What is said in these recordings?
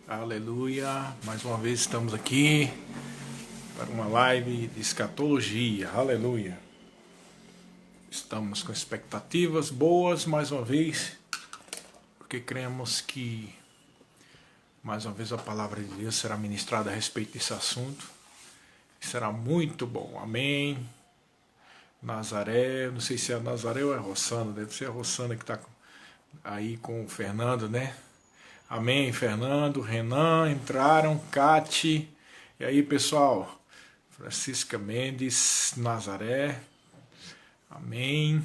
Aleluia, mais uma vez estamos aqui para uma live de escatologia, aleluia. Estamos com expectativas boas mais uma vez, porque cremos que mais uma vez a palavra de Deus será ministrada a respeito desse assunto. Será muito bom, amém. Nazaré, não sei se é Nazaré ou é Rossana, deve ser a Rossana que está aí com o Fernando, né? Amém, Fernando, Renan, entraram, Cati, e aí pessoal, Francisca Mendes, Nazaré, amém,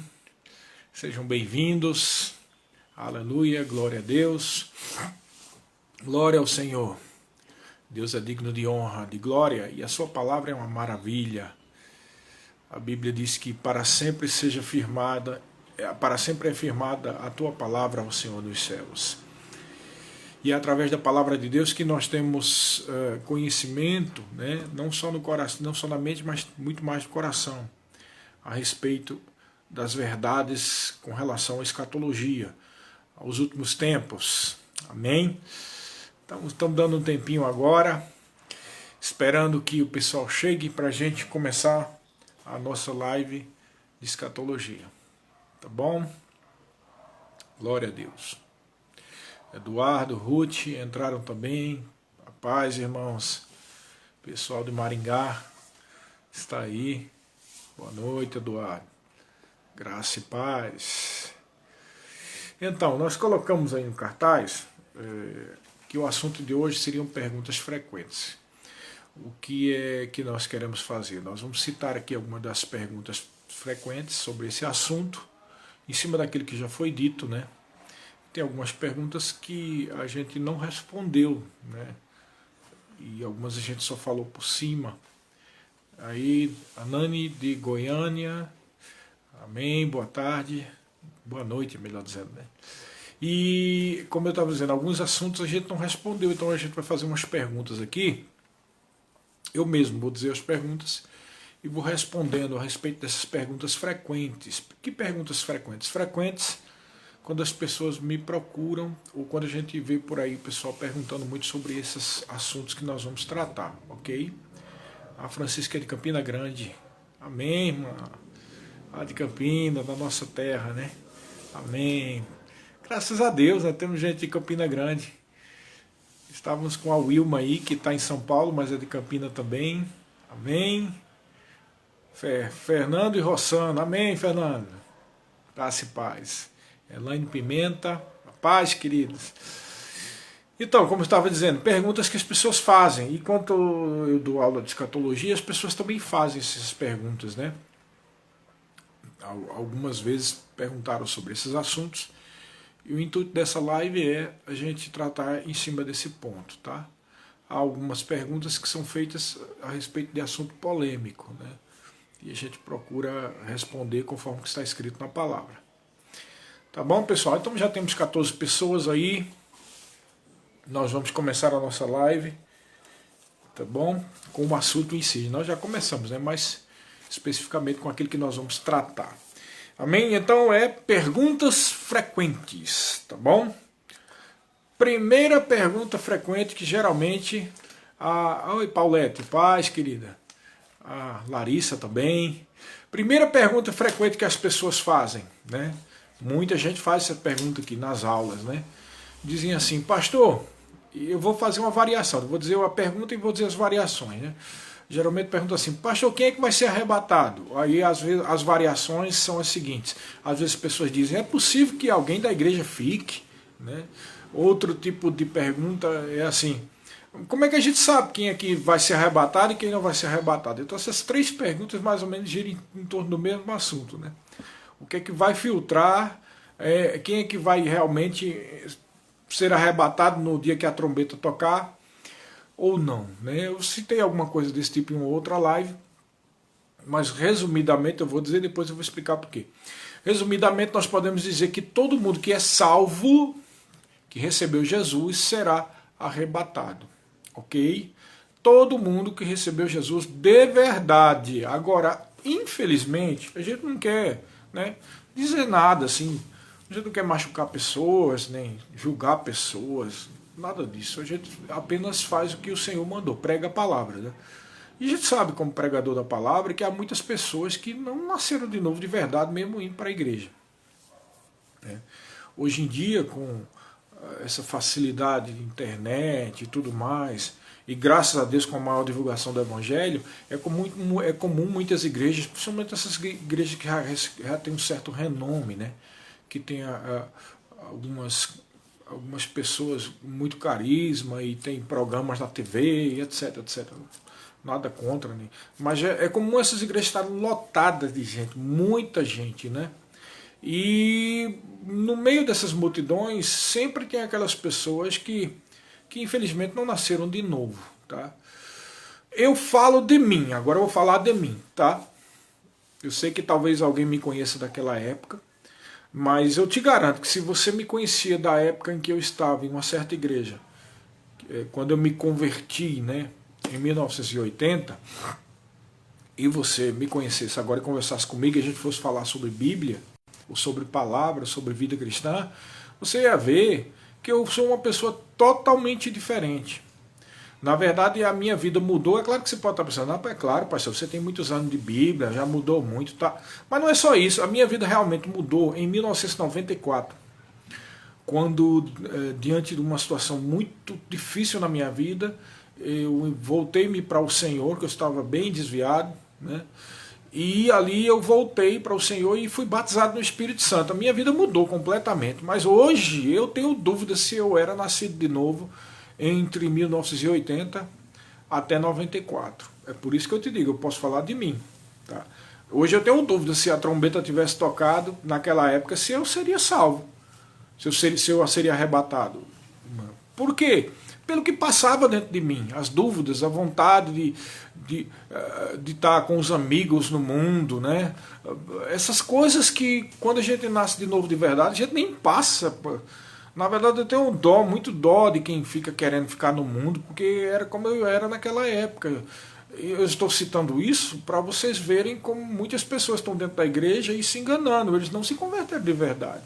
sejam bem-vindos, aleluia, glória a Deus, glória ao Senhor, Deus é digno de honra, de glória, e a sua palavra é uma maravilha. A Bíblia diz que para sempre seja firmada, para sempre é firmada a tua palavra ao Senhor dos céus. E é através da palavra de Deus que nós temos conhecimento, né? Não só no coração, não só na mente, mas muito mais no coração, a respeito das verdades com relação à escatologia, aos últimos tempos. Amém? Então, estamos dando um tempinho agora, esperando que o pessoal chegue para a gente começar a nossa live de escatologia. Tá bom? Glória a Deus. Eduardo, Ruth entraram também. A paz, irmãos. Pessoal de Maringá está aí. Boa noite, Eduardo. Graça e paz. Então, nós colocamos aí no cartaz que o assunto de hoje seriam perguntas frequentes. O que é que nós queremos fazer? Nós vamos citar aqui algumas das perguntas frequentes sobre esse assunto, em cima daquilo que já foi dito, né? Tem algumas perguntas que a gente não respondeu, né? E algumas a gente só falou por cima. Aí, a Nani de Goiânia, amém, boa tarde, boa noite, melhor dizendo, né? E, como eu estava dizendo, alguns assuntos a gente não respondeu, então a gente vai fazer umas perguntas aqui. Eu mesmo vou dizer as perguntas e vou respondendo a respeito dessas perguntas frequentes. Que perguntas frequentes? Frequentes quando as pessoas me procuram ou quando a gente vê por aí o pessoal perguntando muito sobre esses assuntos que nós vamos tratar, ok? A Francisca é de Campina Grande, amém, irmã? A de Campina, da nossa terra, né? Amém. Graças a Deus, né? Temos gente de Campina Grande. Estávamos com a Wilma aí, que está em São Paulo, mas é de Campina também, amém? Fernando e Rossana, amém, Fernando? Graça e paz. Elaine Pimenta, a paz, queridos. Então, como eu estava dizendo, perguntas que as pessoas fazem. E quando eu dou aula de escatologia, as pessoas também fazem essas perguntas, né? Algumas vezes perguntaram sobre esses assuntos. E o intuito dessa live é a gente tratar em cima desse ponto, tá? Há algumas perguntas que são feitas a respeito de assunto polêmico, né? E a gente procura responder conforme está escrito na palavra. Tá bom, pessoal? Então já temos 14 pessoas aí. Nós vamos começar a nossa live, tá bom? Com o assunto em si. Nós já começamos, né? Mas especificamente com aquilo que nós vamos tratar. Amém? Então perguntas frequentes, tá bom? Primeira pergunta frequente que geralmente... Oi, Paulette, paz, querida. A Larissa também. Primeira pergunta frequente que as pessoas fazem, né? Muita gente faz essa pergunta aqui nas aulas, né? Dizem assim, pastor, eu vou fazer uma variação, eu vou dizer a pergunta e vou dizer as variações, né? Geralmente pergunta assim, pastor, quem é que vai ser arrebatado? Aí às vezes as variações são as seguintes, às vezes as pessoas dizem, é possível que alguém da igreja fique, né? Outro tipo de pergunta é assim, como é que a gente sabe quem é que vai ser arrebatado e quem não vai ser arrebatado? Então essas três perguntas mais ou menos giram em torno do mesmo assunto, né? O que é que vai filtrar, quem é que vai realmente ser arrebatado no dia que a trombeta tocar ou não, né? Eu citei alguma coisa desse tipo em uma outra live, mas resumidamente eu vou dizer, depois eu vou explicar por quê. Resumidamente nós podemos dizer que todo mundo que é salvo, que recebeu Jesus, será arrebatado, ok? Todo mundo que recebeu Jesus de verdade. Agora, infelizmente, a gente não quer, né, dizer nada assim, a gente não quer machucar pessoas, nem julgar pessoas, Nada disso. A gente apenas faz o que o Senhor mandou, prega a palavra, né? E a gente sabe, como pregador da palavra, que há muitas pessoas que não nasceram de novo de verdade, mesmo indo para a igreja, né? Hoje em dia, com essa facilidade de internet e tudo mais, e graças a Deus com a maior divulgação do Evangelho, é comum muitas igrejas, principalmente essas igrejas que já têm um certo renome, né? Que tem algumas pessoas com muito carisma e tem programas na TV, e etc, etc. Nada contra, né? Mas é comum essas igrejas estarem lotadas de gente, muita gente, né? E no meio dessas multidões sempre tem aquelas pessoas que infelizmente não nasceram de novo, tá? Eu falo de mim, agora eu vou falar de mim, tá? Eu sei que talvez alguém me conheça daquela época, mas eu te garanto que se você me conhecia da época em que eu estava em uma certa igreja, quando eu me converti, né, em 1980, e você me conhecesse agora e conversasse comigo e a gente fosse falar sobre Bíblia, ou sobre palavras, sobre vida cristã, você ia ver que eu sou uma pessoa totalmente diferente. Na verdade, a minha vida mudou. É claro que você pode estar pensando, é claro, pastor, você tem muitos anos de Bíblia, já mudou muito, tá? Mas não é só isso. A minha vida realmente mudou em 1994, quando, diante de uma situação muito difícil na minha vida, eu voltei-me para o Senhor, que eu estava bem desviado, né? E ali eu voltei para o Senhor e fui batizado no Espírito Santo. A minha vida mudou completamente. Mas hoje eu tenho dúvida se eu era nascido de novo entre 1980 até 94. É por isso que eu te digo, eu posso falar de mim. Tá? Hoje eu tenho dúvida se a trombeta tivesse tocado naquela época, se eu seria salvo. Se eu seria arrebatado. Por quê? Pelo que passava dentro de mim, as dúvidas, a vontade de estar com os amigos no mundo, né? Essas coisas que quando a gente nasce de novo de verdade, a gente nem passa. Na verdade eu tenho muito dó de quem fica querendo ficar no mundo, porque era como eu era naquela época. Eu estou citando isso para vocês verem como muitas pessoas estão dentro da igreja e se enganando, eles não se converteram de verdade.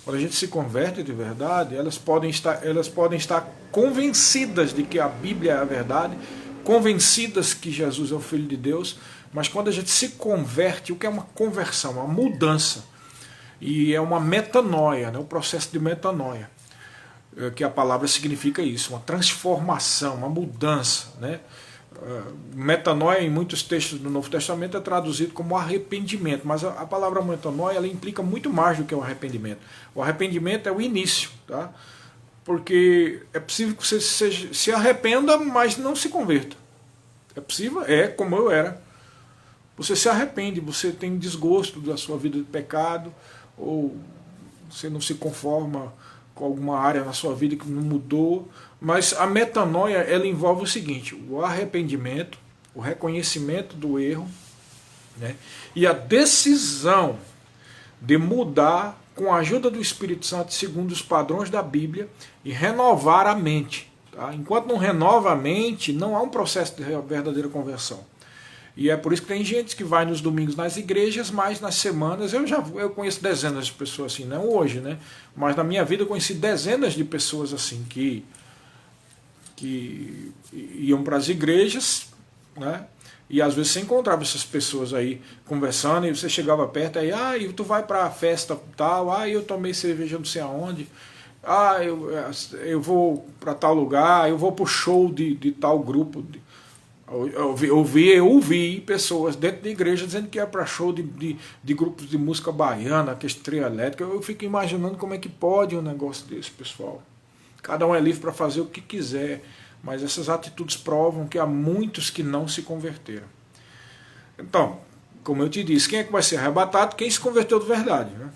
Quando a gente se converte de verdade, elas podem estar convencidas de que a Bíblia é a verdade, convencidas que Jesus é o Filho de Deus, mas quando a gente se converte, o que é uma conversão? Uma mudança. E é uma metanoia, né? O processo de metanoia, que a palavra significa isso, uma transformação, uma mudança, né? Metanoia em muitos textos do Novo Testamento é traduzido como arrependimento, mas a palavra metanoia ela implica muito mais do que o arrependimento. O arrependimento é o início, tá? Porque é possível que você se arrependa, mas não se converta. É possível? É como eu era. Você se arrepende, você tem desgosto da sua vida de pecado, ou você não se conforma com alguma área na sua vida que não mudou, mas a metanoia ela envolve o seguinte: o arrependimento, o reconhecimento do erro, né, e a decisão de mudar com a ajuda do Espírito Santo segundo os padrões da Bíblia e renovar a mente. Tá? Enquanto não renova a mente, não há um processo de verdadeira conversão. E é por isso que tem gente que vai nos domingos nas igrejas, mas nas semanas eu conheço dezenas de pessoas assim, não hoje, né? Mas na minha vida eu conheci dezenas de pessoas assim que iam para as igrejas, né? E às vezes você encontrava essas pessoas aí conversando e você chegava perto aí, e tu vai para a festa tal, eu tomei cerveja não sei aonde, eu vou para tal lugar, eu vou para o show de tal grupo. Eu ouvi pessoas dentro da igreja dizendo que ia para show de grupos de música baiana, que é trio elétrica. Eu fico imaginando como é que pode um negócio desse, pessoal. Cada um é livre para fazer o que quiser, mas essas atitudes provam que há muitos que não se converteram. Então, como eu te disse, quem é que vai ser arrebatado? Quem se converteu de verdade, né?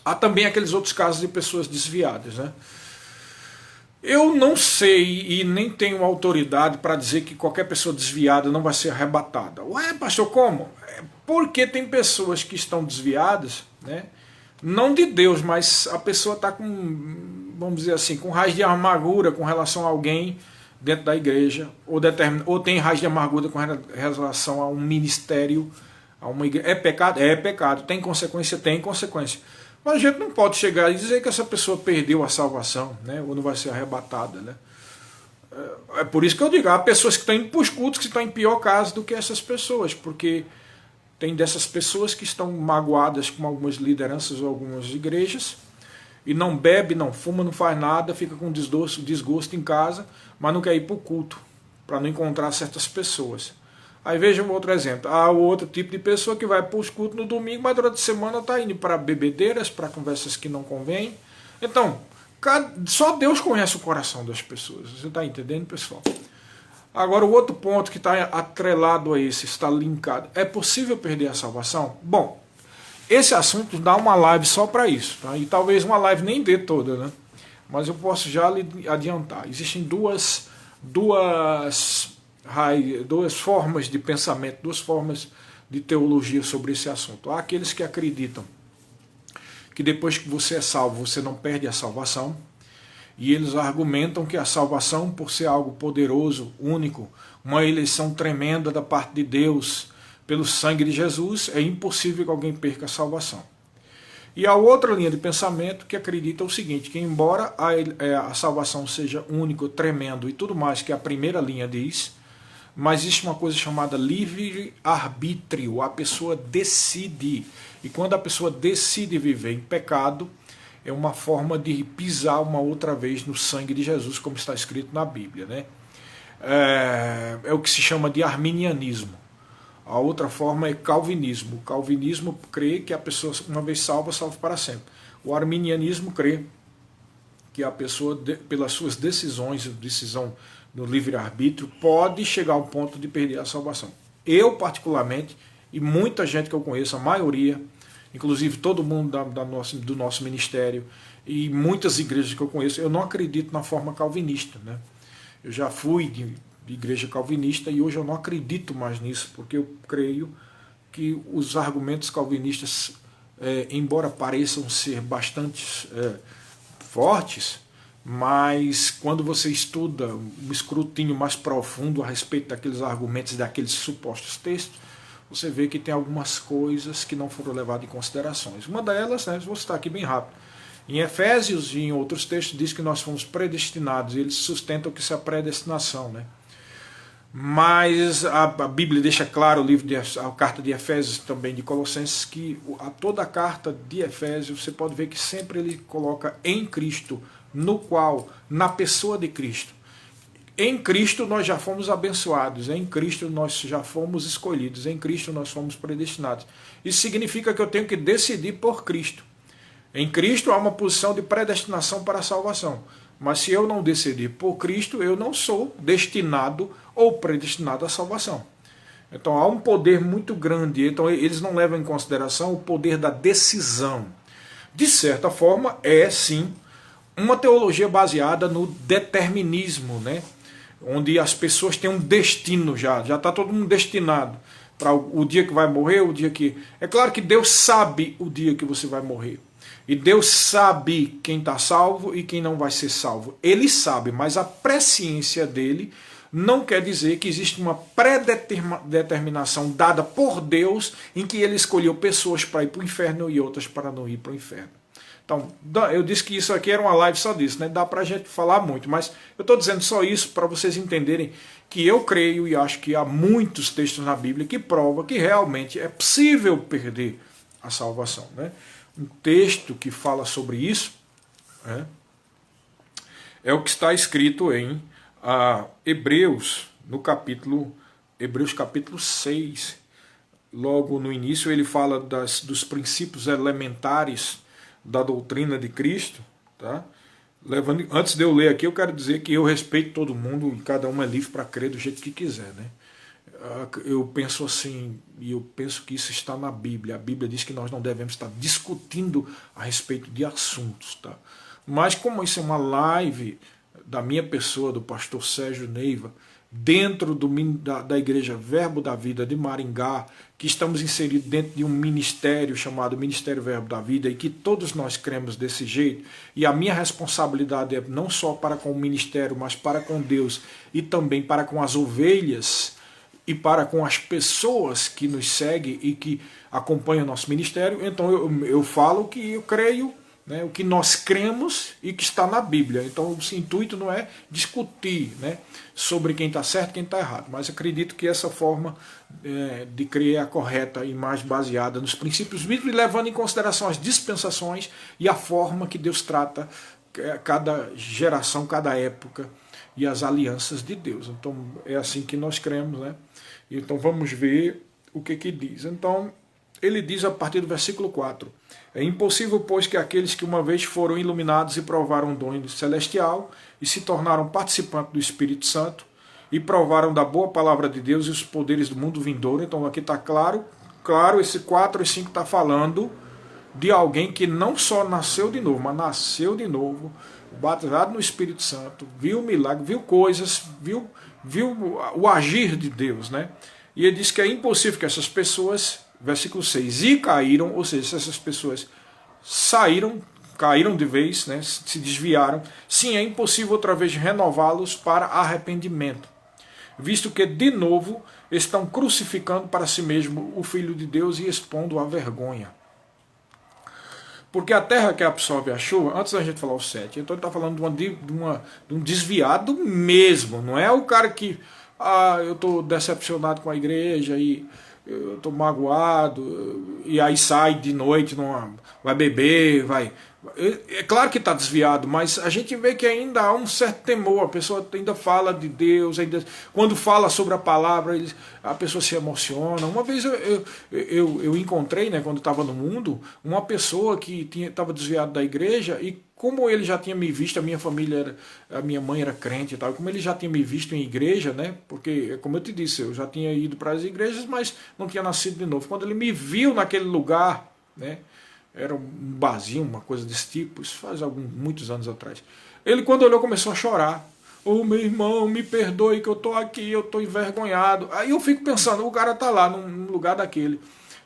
Há também aqueles outros casos de pessoas desviadas, né? Eu não sei e nem tenho autoridade para dizer que qualquer pessoa desviada não vai ser arrebatada. Ué, pastor, como? Porque tem pessoas que estão desviadas, né? Não de Deus, mas a pessoa está com, vamos dizer assim, com raiz de amargura com relação a alguém dentro da igreja, ou tem raiz de amargura com relação a um ministério, a uma igreja. É pecado? É pecado. Tem consequência? Tem consequência. Mas a gente não pode chegar e dizer que essa pessoa perdeu a salvação, né? Ou não vai ser arrebatada, né? É por isso que eu digo, há pessoas que estão indo para os cultos que estão em pior caso do que essas pessoas, porque tem dessas pessoas que estão magoadas com algumas lideranças ou algumas igrejas, e não bebe, não fuma, não faz nada, fica com desgosto em casa, mas não quer ir para o culto, para não encontrar certas pessoas. Aí veja um outro exemplo, há o outro tipo de pessoa que vai para os cultos no domingo, mas durante a semana está indo para bebedeiras, para conversas que não convêm. Então, só Deus conhece o coração das pessoas, você está entendendo, pessoal? Agora, o outro ponto que está atrelado a esse, está linkado, é possível perder a salvação? Bom, esse assunto dá uma live só para isso, tá? E talvez uma live nem dê toda, né? Mas eu posso já lhe adiantar. Existem duas formas de pensamento, duas formas de teologia sobre esse assunto. Há aqueles que acreditam que depois que você é salvo, você não perde a salvação, e eles argumentam que a salvação, por ser algo poderoso, único, uma eleição tremenda da parte de Deus pelo sangue de Jesus, é impossível que alguém perca a salvação. E há outra linha de pensamento que acredita o seguinte, que embora a salvação seja único, tremendo e tudo mais que a primeira linha diz, mas existe uma coisa chamada livre-arbítrio, a pessoa decide. E quando a pessoa decide viver em pecado, é uma forma de pisar uma outra vez no sangue de Jesus, como está escrito na Bíblia, né? É o que se chama de arminianismo. A outra forma é calvinismo. O calvinismo crê que a pessoa, uma vez salva, salva para sempre. O arminianismo crê que a pessoa, pelas suas decisão no livre-arbítrio, pode chegar ao ponto de perder a salvação. Eu, particularmente, e muita gente que eu conheço, a maioria, inclusive todo mundo do nosso ministério e muitas igrejas que eu conheço, eu não acredito na forma calvinista, né? Eu já fui de igreja calvinista e hoje eu não acredito mais nisso, porque eu creio que os argumentos calvinistas, embora pareçam ser bastante fortes, mas quando você estuda um escrutínio mais profundo a respeito daqueles argumentos, daqueles supostos textos, você vê que tem algumas coisas que não foram levadas em considerações. Uma delas, né, vou citar aqui bem rápido, em Efésios e em outros textos diz que nós fomos predestinados, e eles sustentam que isso é a predestinação, né? Mas a Bíblia deixa claro, a carta de Efésios, também de Colossenses, que toda a carta de Efésios, você pode ver que sempre ele coloca em Cristo, no qual, na pessoa de Cristo. Em Cristo nós já fomos abençoados, em Cristo nós já fomos escolhidos, em Cristo nós fomos predestinados. Isso significa que eu tenho que decidir por Cristo. Em Cristo há uma posição de predestinação para a salvação. Mas se eu não decidir por Cristo, eu não sou destinado ou predestinado à salvação. Então há um poder muito grande, então eles não levam em consideração o poder da decisão. De certa forma, é sim uma teologia baseada no determinismo, né? Onde as pessoas têm um destino já está todo mundo destinado para o dia que vai morrer, o dia que... É claro que Deus sabe o dia que você vai morrer. E Deus sabe quem está salvo e quem não vai ser salvo. Ele sabe, mas a presciência dele não quer dizer que existe uma predeterminação dada por Deus em que ele escolheu pessoas para ir para o inferno e outras para não ir para o inferno. Então, eu disse que isso aqui era uma live só disso, né? Dá para a gente falar muito, mas eu estou dizendo só isso para vocês entenderem que eu creio e acho que há muitos textos na Bíblia que provam que realmente é possível perder a salvação, né? Um texto que fala sobre isso é o que está escrito em Hebreus capítulo 6. Logo no início ele fala dos princípios elementares da doutrina de Cristo. Tá? Antes de eu ler aqui, eu quero dizer que eu respeito todo mundo e cada um é livre para crer do jeito que quiser, né? Eu penso assim, e eu penso que isso está na Bíblia. A Bíblia diz que nós não devemos estar discutindo a respeito de assuntos. Tá? Mas como isso é uma live da minha pessoa, do pastor Sérgio Neiva, dentro da Igreja Verbo da Vida de Maringá, que estamos inseridos dentro de um ministério chamado Ministério Verbo da Vida, e que todos nós cremos desse jeito, e a minha responsabilidade é não só para com o ministério, mas para com Deus, e também para com as ovelhas, e para com as pessoas que nos seguem e que acompanham o nosso ministério. Então eu falo o que eu creio, né, o que nós cremos e que está na Bíblia. Então o intuito não é discutir, né, sobre quem está certo e quem está errado, mas acredito que essa forma de crer é a correta e mais baseada nos princípios bíblicos, levando em consideração as dispensações e a forma que Deus trata cada geração, cada época e as alianças de Deus. Então é assim que nós cremos, né? Então vamos ver o que diz. Então ele diz a partir do versículo 4: é impossível, pois, que aqueles que uma vez foram iluminados e provaram o dom celestial e se tornaram participantes do Espírito Santo e provaram da boa palavra de Deus e os poderes do mundo vindouro. Então aqui está claro, esse 4 e 5 está falando de alguém que não só nasceu de novo, mas nasceu de novo, batizado no Espírito Santo, viu milagre, viu coisas, viu o agir de Deus, né? E ele diz que é impossível que essas pessoas, versículo 6, e caíram, ou seja, se essas pessoas caíram de vez, né, se desviaram, sim, é impossível outra vez renová-los para arrependimento, visto que de novo estão crucificando para si mesmo o Filho de Deus e expondo a vergonha. Porque a terra que absorve a chuva, antes da gente falar o 7, então ele está falando de um desviado mesmo, não é o cara que, eu estou decepcionado com a igreja e eu estou magoado, e aí sai de noite, vai beber, vai... É claro que está desviado, mas a gente vê que ainda há um certo temor, a pessoa ainda fala de Deus, ainda, quando fala sobre a palavra, a pessoa se emociona. Uma vez eu encontrei, né, quando estava no mundo, uma pessoa que estava desviada da igreja, e como ele já tinha me visto, a minha mãe era crente e tal, como ele já tinha me visto em igreja, né, porque, como eu te disse, eu já tinha ido para as igrejas, mas não tinha nascido de novo. Quando ele me viu naquele lugar, né, era um barzinho, uma coisa desse tipo, isso faz muitos anos atrás. Ele, quando olhou, começou a chorar. Meu irmão, me perdoe que eu estou aqui, eu estou envergonhado. Aí eu fico pensando, o cara está lá, num lugar daquele.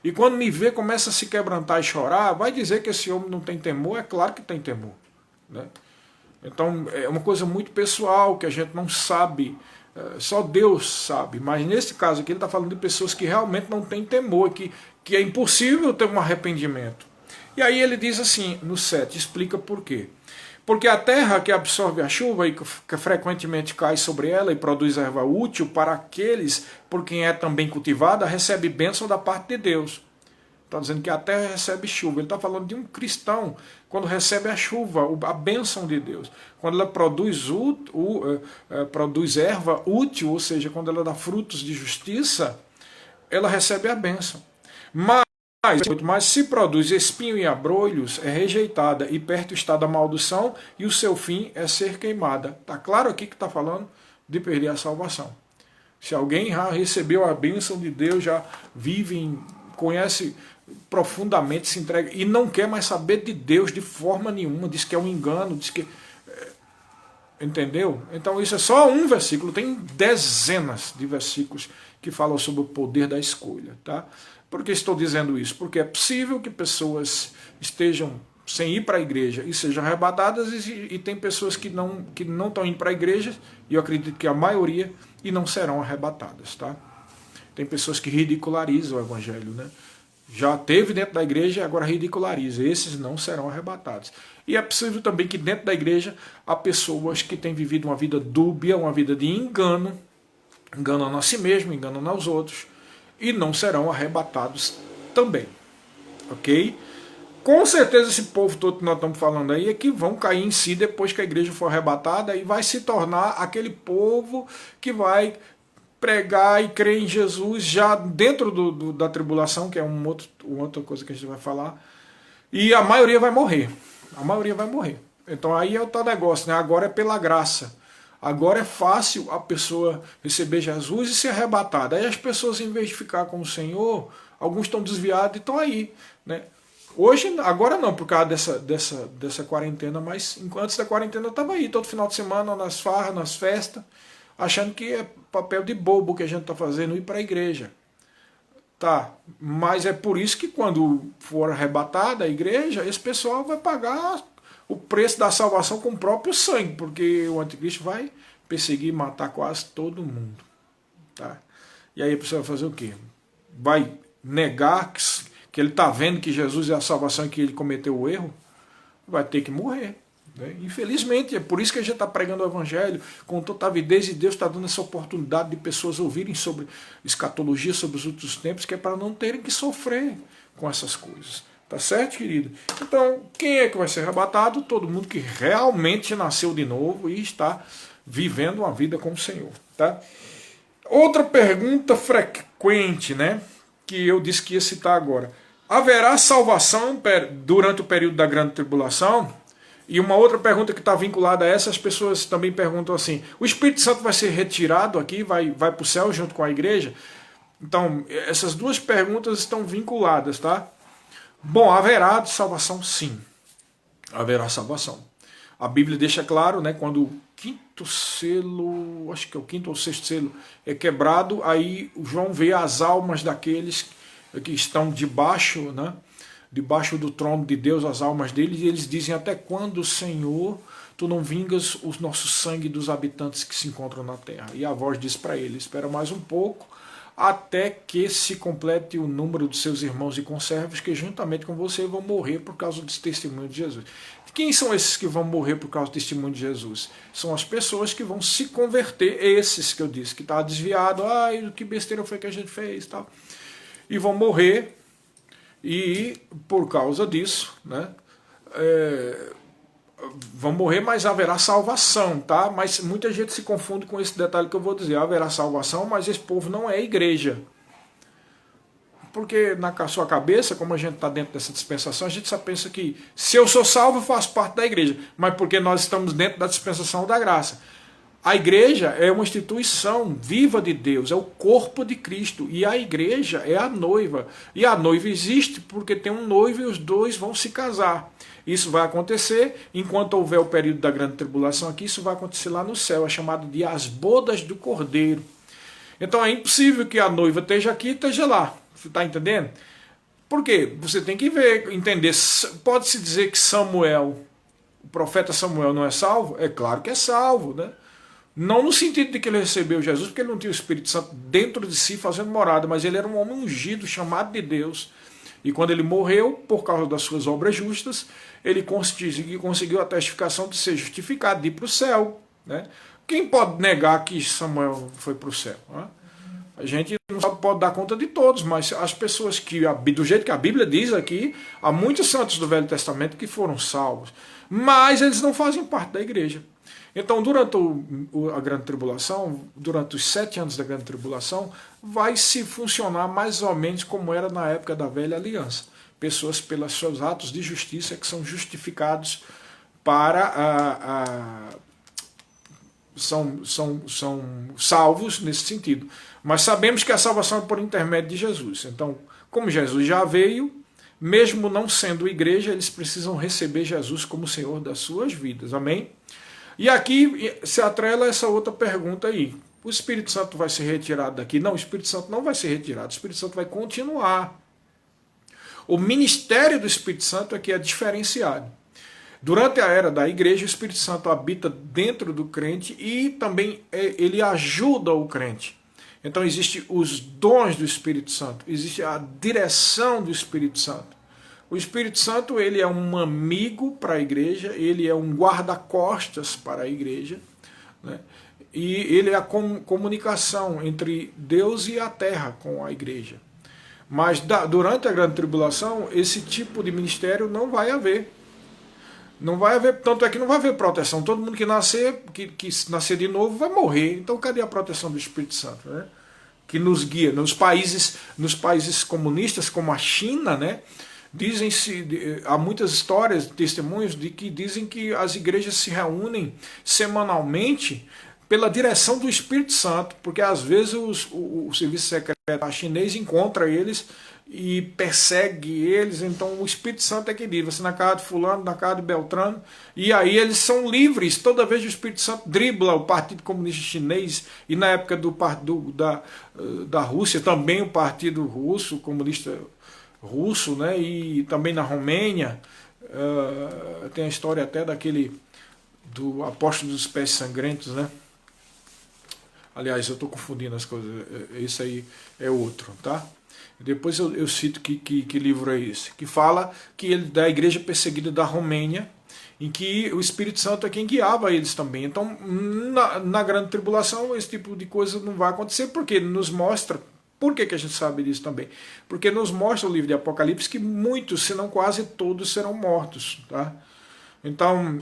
E quando me vê, começa a se quebrantar e chorar, vai dizer que esse homem não tem temor? É claro que tem temor, né? Então é uma coisa muito pessoal, que a gente não sabe, só Deus sabe. Mas nesse caso aqui ele está falando de pessoas que realmente não têm temor, que é impossível ter um arrependimento. E aí ele diz assim, no 7, explica por quê. Porque a terra que absorve a chuva e que frequentemente cai sobre ela e produz erva útil para aqueles por quem é também cultivada, recebe bênção da parte de Deus. Está dizendo que a terra recebe chuva. Ele está falando de um cristão, quando recebe a chuva, a bênção de Deus. Quando ela produz erva útil, ou seja, quando ela dá frutos de justiça, ela recebe a bênção. Mas se produz espinho e abrolhos, é rejeitada, e perto está da maldição, e o seu fim é ser queimada. Está claro aqui que está falando de perder a salvação. Se alguém já recebeu a bênção de Deus, já vive, conhece profundamente, se entrega, e não quer mais saber de Deus de forma nenhuma, diz que é um engano, diz que... Entendeu? Então isso é só um versículo, tem dezenas de versículos que falam sobre o poder da escolha, tá? Por que estou dizendo isso? Porque é possível que pessoas estejam sem ir para a igreja e sejam arrebatadas, e tem pessoas que não estão indo para a igreja, e eu acredito que a maioria, e não serão arrebatadas, tá? Tem pessoas que ridicularizam o evangelho, né? Já teve dentro da igreja e agora ridiculariza. Esses não serão arrebatados. E é possível também que dentro da igreja há pessoas que têm vivido uma vida dúbia, uma vida de engano, enganando a si mesmo, enganando aos outros, e não serão arrebatados também. Ok? Com certeza esse povo todo que nós estamos falando aí é que vão cair em si depois que a igreja for arrebatada, e vai se tornar aquele povo que vai pregar e crer em Jesus já dentro da tribulação, que é uma outra coisa que a gente vai falar, e a maioria vai morrer. A maioria vai morrer. Então aí é o tal negócio, né? Agora é pela graça. Agora é fácil a pessoa receber Jesus e ser arrebatada. Aí as pessoas, em vez de ficar com o Senhor, alguns estão desviados e estão aí, né? Hoje, agora não, por causa dessa quarentena, mas antes da quarentena eu estava aí, todo final de semana, nas farras, nas festas, achando que é papel de bobo que a gente está fazendo, ir para a igreja. Tá, mas é por isso que quando for arrebatada a igreja, esse pessoal vai pagar o preço da salvação com o próprio sangue, porque o anticristo vai perseguir e matar quase todo mundo. Tá? E aí a pessoa vai fazer o quê? Vai negar que ele está vendo que Jesus é a salvação e que ele cometeu o erro? Vai ter que morrer. Né? Infelizmente, é por isso que a gente está pregando o Evangelho com toda avidez, e Deus está dando essa oportunidade de pessoas ouvirem sobre escatologia, sobre os últimos tempos, que é para não terem que sofrer com essas coisas. Tá certo, querido? Então, quem é que vai ser arrebatado? Todo mundo que realmente nasceu de novo e está vivendo uma vida com o Senhor. Tá? Outra pergunta frequente, né, que eu disse que ia citar agora. Haverá salvação durante o período da grande tribulação? E uma outra pergunta que está vinculada a essa, as pessoas também perguntam assim, o Espírito Santo vai ser retirado aqui, vai para o céu junto com a igreja? Então, essas duas perguntas estão vinculadas, tá? Bom, haverá salvação, sim. Haverá salvação. A Bíblia deixa claro, né, quando o quinto selo, acho que é o quinto ou sexto selo, é quebrado, aí o João vê as almas daqueles que estão debaixo, né, debaixo do trono de Deus, as almas deles, e eles dizem, até quando, Senhor, tu não vingas o nosso sangue dos habitantes que se encontram na terra? E a voz diz para ele, espera mais um pouco, até que se complete o número de seus irmãos e conservos que juntamente com você vão morrer por causa do testemunho de Jesus. Quem são esses que vão morrer por causa do testemunho de Jesus? São as pessoas que vão se converter, esses que eu disse, que está desviado, ai, que besteira foi que a gente fez, tal. E vão morrer, e por causa disso, né, vão morrer, mas haverá salvação, tá? Mas muita gente se confunde com esse detalhe que eu vou dizer. Haverá salvação, mas esse povo não é igreja. Porque na sua cabeça, como a gente está dentro dessa dispensação, a gente só pensa que se eu sou salvo, eu faço parte da igreja. Mas porque nós estamos dentro da dispensação da graça. A igreja é uma instituição viva de Deus, é o corpo de Cristo. E a igreja é a noiva. E a noiva existe porque tem um noivo e os dois vão se casar. Isso vai acontecer enquanto houver o período da grande tribulação aqui, isso vai acontecer lá no céu, é chamado de as bodas do Cordeiro. Então é impossível que a noiva esteja aqui e esteja lá. Você está entendendo? Por quê? Você tem que ver, entender. Pode-se dizer que Samuel, o profeta Samuel não é salvo? É claro que é salvo, né? Não no sentido de que ele recebeu Jesus, porque ele não tinha o Espírito Santo dentro de si fazendo morada, mas ele era um homem ungido, chamado de Deus. E quando ele morreu, por causa das suas obras justas, ele conseguiu a testificação de ser justificado, de ir para o céu. Né? Quem pode negar que Samuel foi para o céu? Né? A gente não pode dar conta de todos, mas as pessoas que, do jeito que a Bíblia diz aqui, há muitos santos do Velho Testamento que foram salvos, mas eles não fazem parte da igreja. Então, durante a grande tribulação, durante os 7 anos da grande tribulação, vai se funcionar mais ou menos como era na época da velha aliança. Pessoas, pelos seus atos de justiça, que são justificados para são salvos nesse sentido. Mas sabemos que a salvação é por intermédio de Jesus. Então, como Jesus já veio, mesmo não sendo igreja, eles precisam receber Jesus como Senhor das suas vidas. Amém? E aqui se atrela essa outra pergunta aí. O Espírito Santo vai ser retirado daqui? Não, o Espírito Santo não vai ser retirado. O Espírito Santo vai continuar. O ministério do Espírito Santo é que é diferenciado. Durante a era da igreja, o Espírito Santo habita dentro do crente e também ele ajuda o crente. Então existem os dons do Espírito Santo, existe a direção do Espírito Santo. O Espírito Santo ele é um amigo para a igreja, ele é um guarda-costas para a igreja, né? E ele é a comunicação entre Deus e a terra com a igreja. Mas durante a grande tribulação, esse tipo de ministério não vai haver. Não vai haver, tanto é que não vai haver proteção. Todo mundo que nascer nascer de novo vai morrer. Então cadê a proteção do Espírito Santo, né? Que nos guia. Nos países comunistas, como a China, né? Há muitas histórias, testemunhos de que dizem que as igrejas se reúnem semanalmente pela direção do Espírito Santo, porque às vezes o serviço secreto chinês encontra eles e persegue eles, então o Espírito Santo é que diz, você na casa de fulano, na casa de Beltrano, e aí eles são livres, toda vez que o Espírito Santo dribla o Partido Comunista Chinês, e na época da Rússia também o Partido Russo, Comunista Russo, né, e também na Romênia, tem a história até do apóstolo dos pés sangrentos, né, Aliás, eu estou confundindo as coisas, esse aí é outro, tá? Depois eu cito que livro é esse, que fala que ele, da igreja perseguida da Romênia, em que o Espírito Santo é quem guiava eles também. Então, na grande tribulação, esse tipo de coisa não vai acontecer, porque nos mostra. Por que a gente sabe disso também? Porque nos mostra o livro de Apocalipse que muitos, se não quase todos, serão mortos. Tá? Então,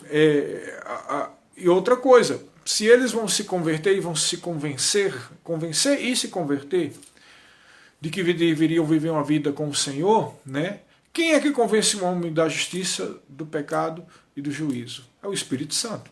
e outra coisa, se eles vão se converter e vão se convencer e se converter de que deveriam viver uma vida com o Senhor, né? Quem é que convence o homem da justiça, do pecado e do juízo? É o Espírito Santo,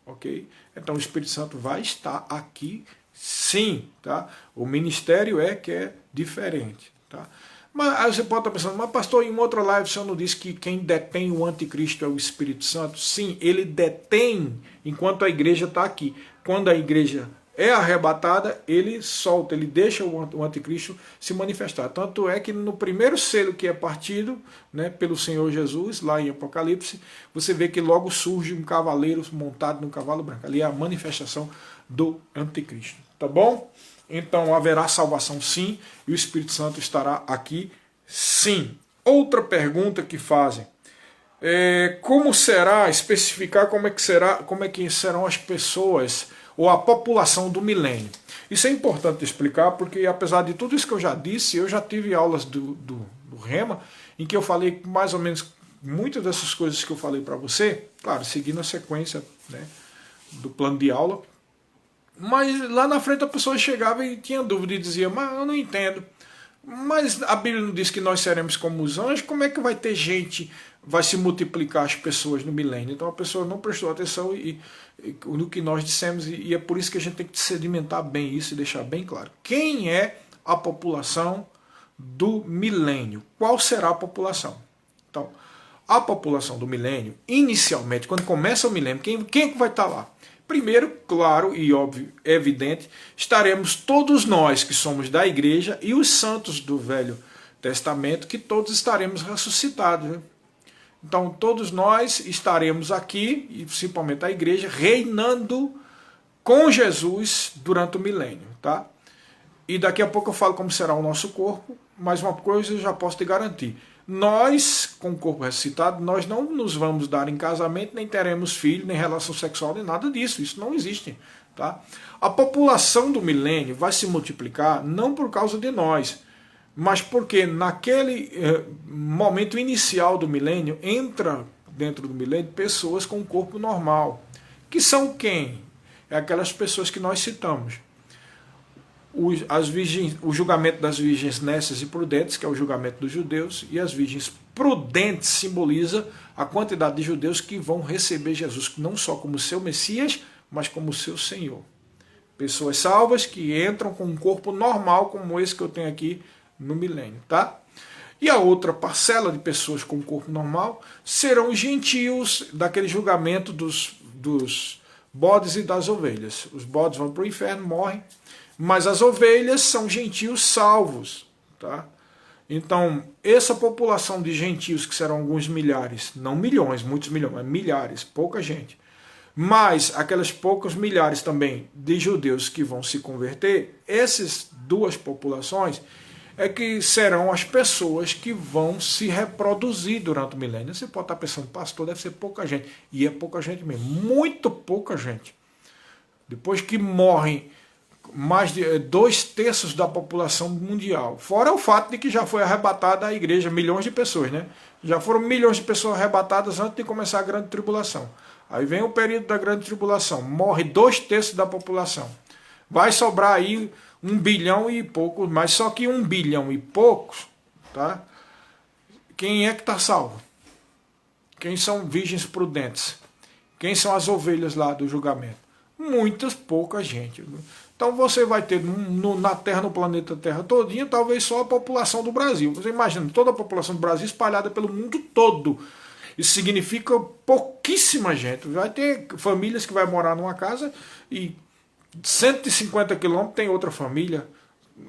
ok? Então o Espírito Santo vai estar aqui, sim, tá? O ministério que é diferente, tá? Mas aí você pode estar pensando, mas pastor, em uma outra live o senhor não disse que quem detém o anticristo é o Espírito Santo? Sim, ele detém enquanto a igreja está aqui. Quando a igreja é arrebatada, ele solta, ele deixa o anticristo se manifestar. Tanto é que no primeiro selo que é partido, né, pelo Senhor Jesus, lá em Apocalipse, você vê que logo surge um cavaleiro montado num cavalo branco. Ali é a manifestação do anticristo. Tá bom? Então haverá salvação sim, e o Espírito Santo estará aqui sim. Outra pergunta que fazem. Como será, especificar como é que serão as pessoas ou a população do milênio. Isso é importante explicar, porque apesar de tudo isso que eu já disse, eu já tive aulas do Rema, em que eu falei mais ou menos muitas dessas coisas que eu falei para você, claro, seguindo a sequência, né, do plano de aula, mas lá na frente a pessoa chegava e tinha dúvida e dizia, mas eu não entendo. Mas a Bíblia não diz que nós seremos como os anjos, como é que vai ter gente, vai se multiplicar as pessoas no milênio? Então a pessoa não prestou atenção no que nós dissemos, e é por isso que a gente tem que sedimentar bem isso e deixar bem claro. Quem é a população do milênio? Qual será a população? Então, a população do milênio, inicialmente, quando começa o milênio, quem vai estar lá? Primeiro, claro e óbvio, evidente, estaremos todos nós que somos da igreja e os santos do Velho Testamento, que todos estaremos ressuscitados. Né? Então todos nós estaremos aqui, e principalmente a igreja, reinando com Jesus durante o milênio. Tá? E daqui a pouco eu falo como será o nosso corpo, mas uma coisa eu já posso te garantir. Nós, com o corpo ressuscitado, nós não nos vamos dar em casamento, nem teremos filho, nem relação sexual, nem nada disso. Isso não existe. Tá? A população do milênio vai se multiplicar não por causa de nós, mas porque naquele momento inicial do milênio, entra dentro do milênio pessoas com um corpo normal. Que são quem? É aquelas pessoas que nós citamos. O julgamento das virgens nécias e prudentes, que é o julgamento dos judeus, e as virgens prudentes simboliza a quantidade de judeus que vão receber Jesus não só como seu Messias, mas como seu Senhor. Pessoas salvas que entram com um corpo normal como esse que eu tenho aqui no milênio, tá? E a outra parcela de pessoas com corpo normal serão os gentios daquele julgamento dos bodes e das ovelhas. Os bodes vão para o inferno, morrem, mas as ovelhas são gentios salvos. Tá? Então, essa população de gentios, que serão alguns milhares, não milhões, muitos milhões, mas milhares, pouca gente, mas aquelas poucos milhares também de judeus que vão se converter, essas duas populações é que serão as pessoas que vão se reproduzir durante o milênio. Você pode estar pensando, pastor, deve ser pouca gente. E é pouca gente mesmo, muito pouca gente. Depois que morrem mais de 2/3 da população mundial. Fora o fato de que já foi arrebatada a igreja, milhões de pessoas, né? Já foram milhões de pessoas arrebatadas antes de começar a grande tribulação. Aí vem o período da grande tribulação, morre 2/3 da população. Vai sobrar aí 1 bilhão e poucos, mas só que 1 bilhão e poucos, tá? Quem é que está salvo? Quem são virgens prudentes? Quem são as ovelhas lá do julgamento? Muitas, pouca gente. Então você vai ter na Terra, no planeta Terra todinha, talvez só a população do Brasil. Você imagina, toda a população do Brasil espalhada pelo mundo todo. Isso significa pouquíssima gente. Vai ter famílias que vai morar numa casa e 150 quilômetros tem outra família,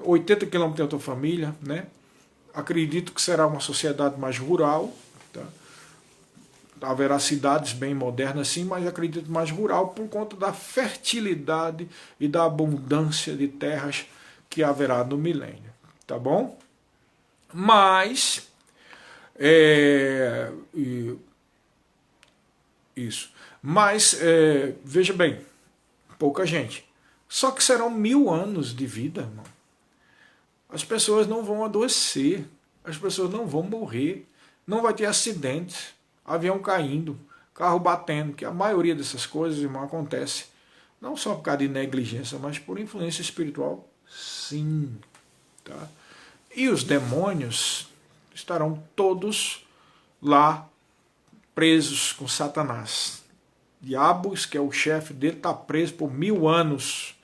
80 quilômetros tem outra família, né? Acredito que será uma sociedade mais rural. Tá? haverá cidades bem modernas sim, mas acredito mais rural por conta da fertilidade e da abundância de terras que haverá no milênio, tá bom? Mas, veja bem, pouca gente. Só que serão 1000 anos de vida, irmão. As pessoas não vão adoecer, as pessoas não vão morrer, não vai ter acidentes, avião caindo, carro batendo, que a maioria dessas coisas, irmão, acontece não só por causa de negligência, mas por influência espiritual, sim. Tá? E os demônios estarão todos lá presos com Satanás. Diabos, que é o chefe dele, está preso por 1000 anos.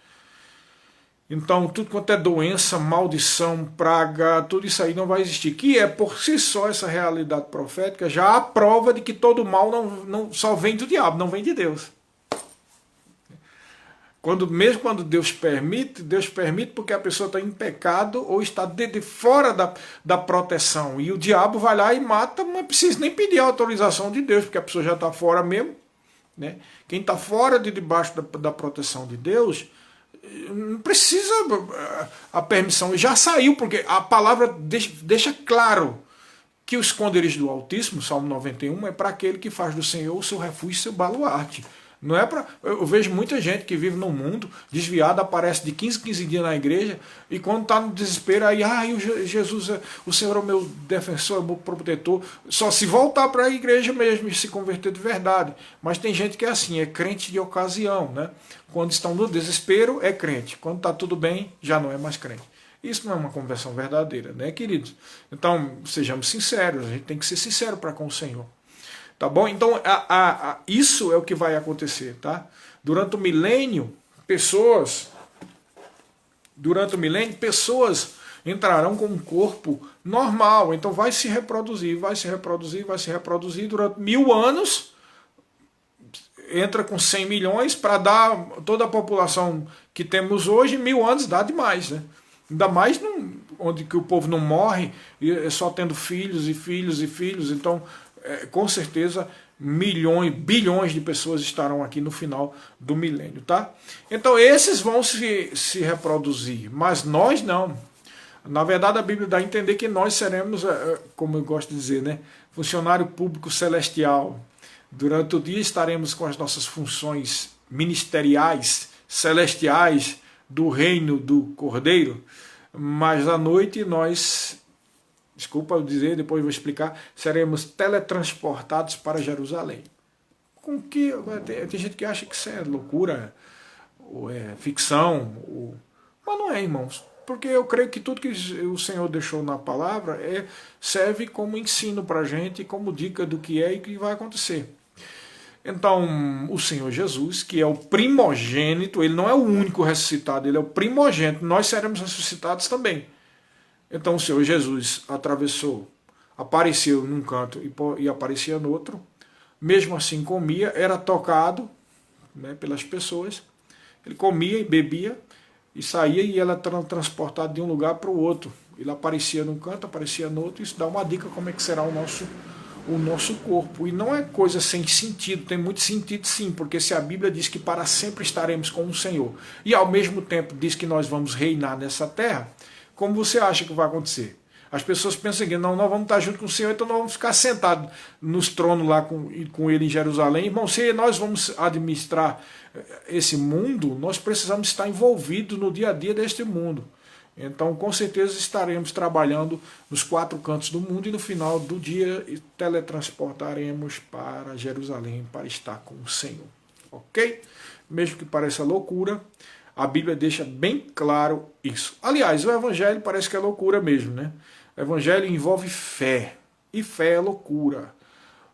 Então, tudo quanto é doença, maldição, praga, tudo isso aí não vai existir. Que é, por si só, essa realidade profética, já a prova de que todo mal não só vem do diabo, não vem de Deus. Mesmo quando Deus permite porque a pessoa está em pecado ou está de fora da proteção. E o diabo vai lá e mata, não precisa nem pedir a autorização de Deus, porque a pessoa já está fora mesmo. Né? Quem está fora debaixo da proteção de Deus, não precisa a permissão, já saiu, porque a palavra deixa claro que o esconderijo do Altíssimo, Salmo 91, é para aquele que faz do Senhor o seu refúgio e seu baluarte. Não é para. Eu vejo muita gente que vive no mundo, desviada, aparece de 15 dias na igreja, e quando está no desespero, aí, Jesus, o Senhor é o meu defensor, é o meu protetor, só se voltar para a igreja mesmo e se converter de verdade. Mas tem gente que é assim, é crente de ocasião, né? Quando estão no desespero, é crente. Quando está tudo bem, já não é mais crente. Isso não é uma conversão verdadeira, né, queridos? Então, sejamos sinceros, a gente tem que ser sincero para com o Senhor. Tá bom? Então, isso é o que vai acontecer, tá? Durante o milênio, pessoas entrarão com um corpo normal. Então, vai se reproduzir durante 1000 anos. Entra com 100 milhões para dar toda a população que temos hoje, 1000 anos dá demais, né? Ainda mais onde que o povo não morre, só tendo filhos e filhos e filhos. Então, com certeza, bilhões de pessoas estarão aqui no final do milênio, tá? Então, esses vão se reproduzir, mas nós não. Na verdade, a Bíblia dá a entender que nós seremos, como eu gosto de dizer, né, funcionário público celestial. Durante o dia estaremos com as nossas funções ministeriais, celestiais, do reino do Cordeiro, mas à noite nós, desculpa eu dizer, depois vou explicar, seremos teletransportados para Jerusalém. Com que tem gente que acha que isso é loucura, ou é ficção, mas não é, irmãos. Porque eu creio que tudo que o Senhor deixou na palavra serve como ensino para a gente, como dica do que é e que vai acontecer. Então, o Senhor Jesus, que é o primogênito, ele não é o único ressuscitado, ele é o primogênito, nós seremos ressuscitados também. Então, o Senhor Jesus apareceu num canto e aparecia no outro, mesmo assim comia, era tocado, né, pelas pessoas, ele comia e bebia, e saía e ela era transportada de um lugar para o outro. Ele aparecia num canto, aparecia no outro, isso dá uma dica como é que será o nosso corpo. E não é coisa sem sentido, tem muito sentido sim, porque se a Bíblia diz que para sempre estaremos com o Senhor, e ao mesmo tempo diz que nós vamos reinar nessa terra, como você acha que vai acontecer? As pessoas pensam que não, nós vamos estar junto com o Senhor, então nós vamos ficar sentados nos tronos lá com ele em Jerusalém. Irmão, se nós vamos administrar esse mundo, nós precisamos estar envolvidos no dia a dia deste mundo. Então, com certeza, estaremos trabalhando nos 4 cantos do mundo e no final do dia teletransportaremos para Jerusalém para estar com o Senhor. Ok? Mesmo que pareça loucura, a Bíblia deixa bem claro isso. Aliás, o Evangelho parece que é loucura mesmo, né? O Evangelho envolve fé, e fé é loucura.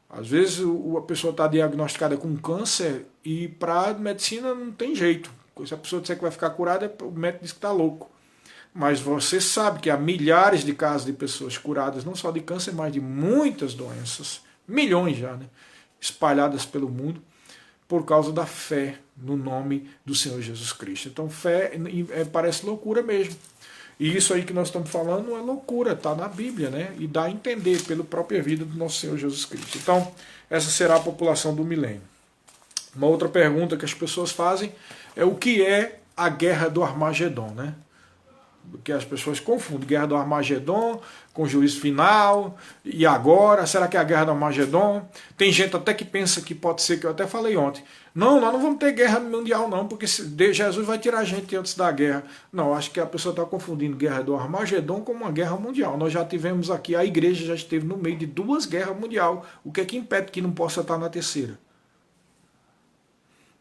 Às vezes a pessoa está diagnosticada com câncer e para a medicina não tem jeito. Se a pessoa disser que vai ficar curada, o médico diz que está louco. Mas você sabe que há milhares de casos de pessoas curadas, não só de câncer, mas de muitas doenças, milhões já, né, espalhadas pelo mundo, por causa da fé no nome do Senhor Jesus Cristo. Então, fé parece loucura mesmo. E isso aí que nós estamos falando não é loucura, está na Bíblia, né? E dá a entender pela própria vida do nosso Senhor Jesus Cristo. Então, essa será a população do milênio. Uma outra pergunta que as pessoas fazem é o que é a guerra do Armagedon, né? Porque as pessoas confundem guerra do Armagedon com o juízo final, e agora, será que é a guerra do Armagedon? Tem gente até que pensa que pode ser, que eu até falei ontem, não, nós não vamos ter guerra mundial não, porque Jesus vai tirar a gente antes da guerra. Não, acho que a pessoa está confundindo guerra do Armagedon com uma guerra mundial. Nós já tivemos aqui, a igreja já esteve no meio de 2 guerras mundiais. O que é que impede que não possa estar na terceira?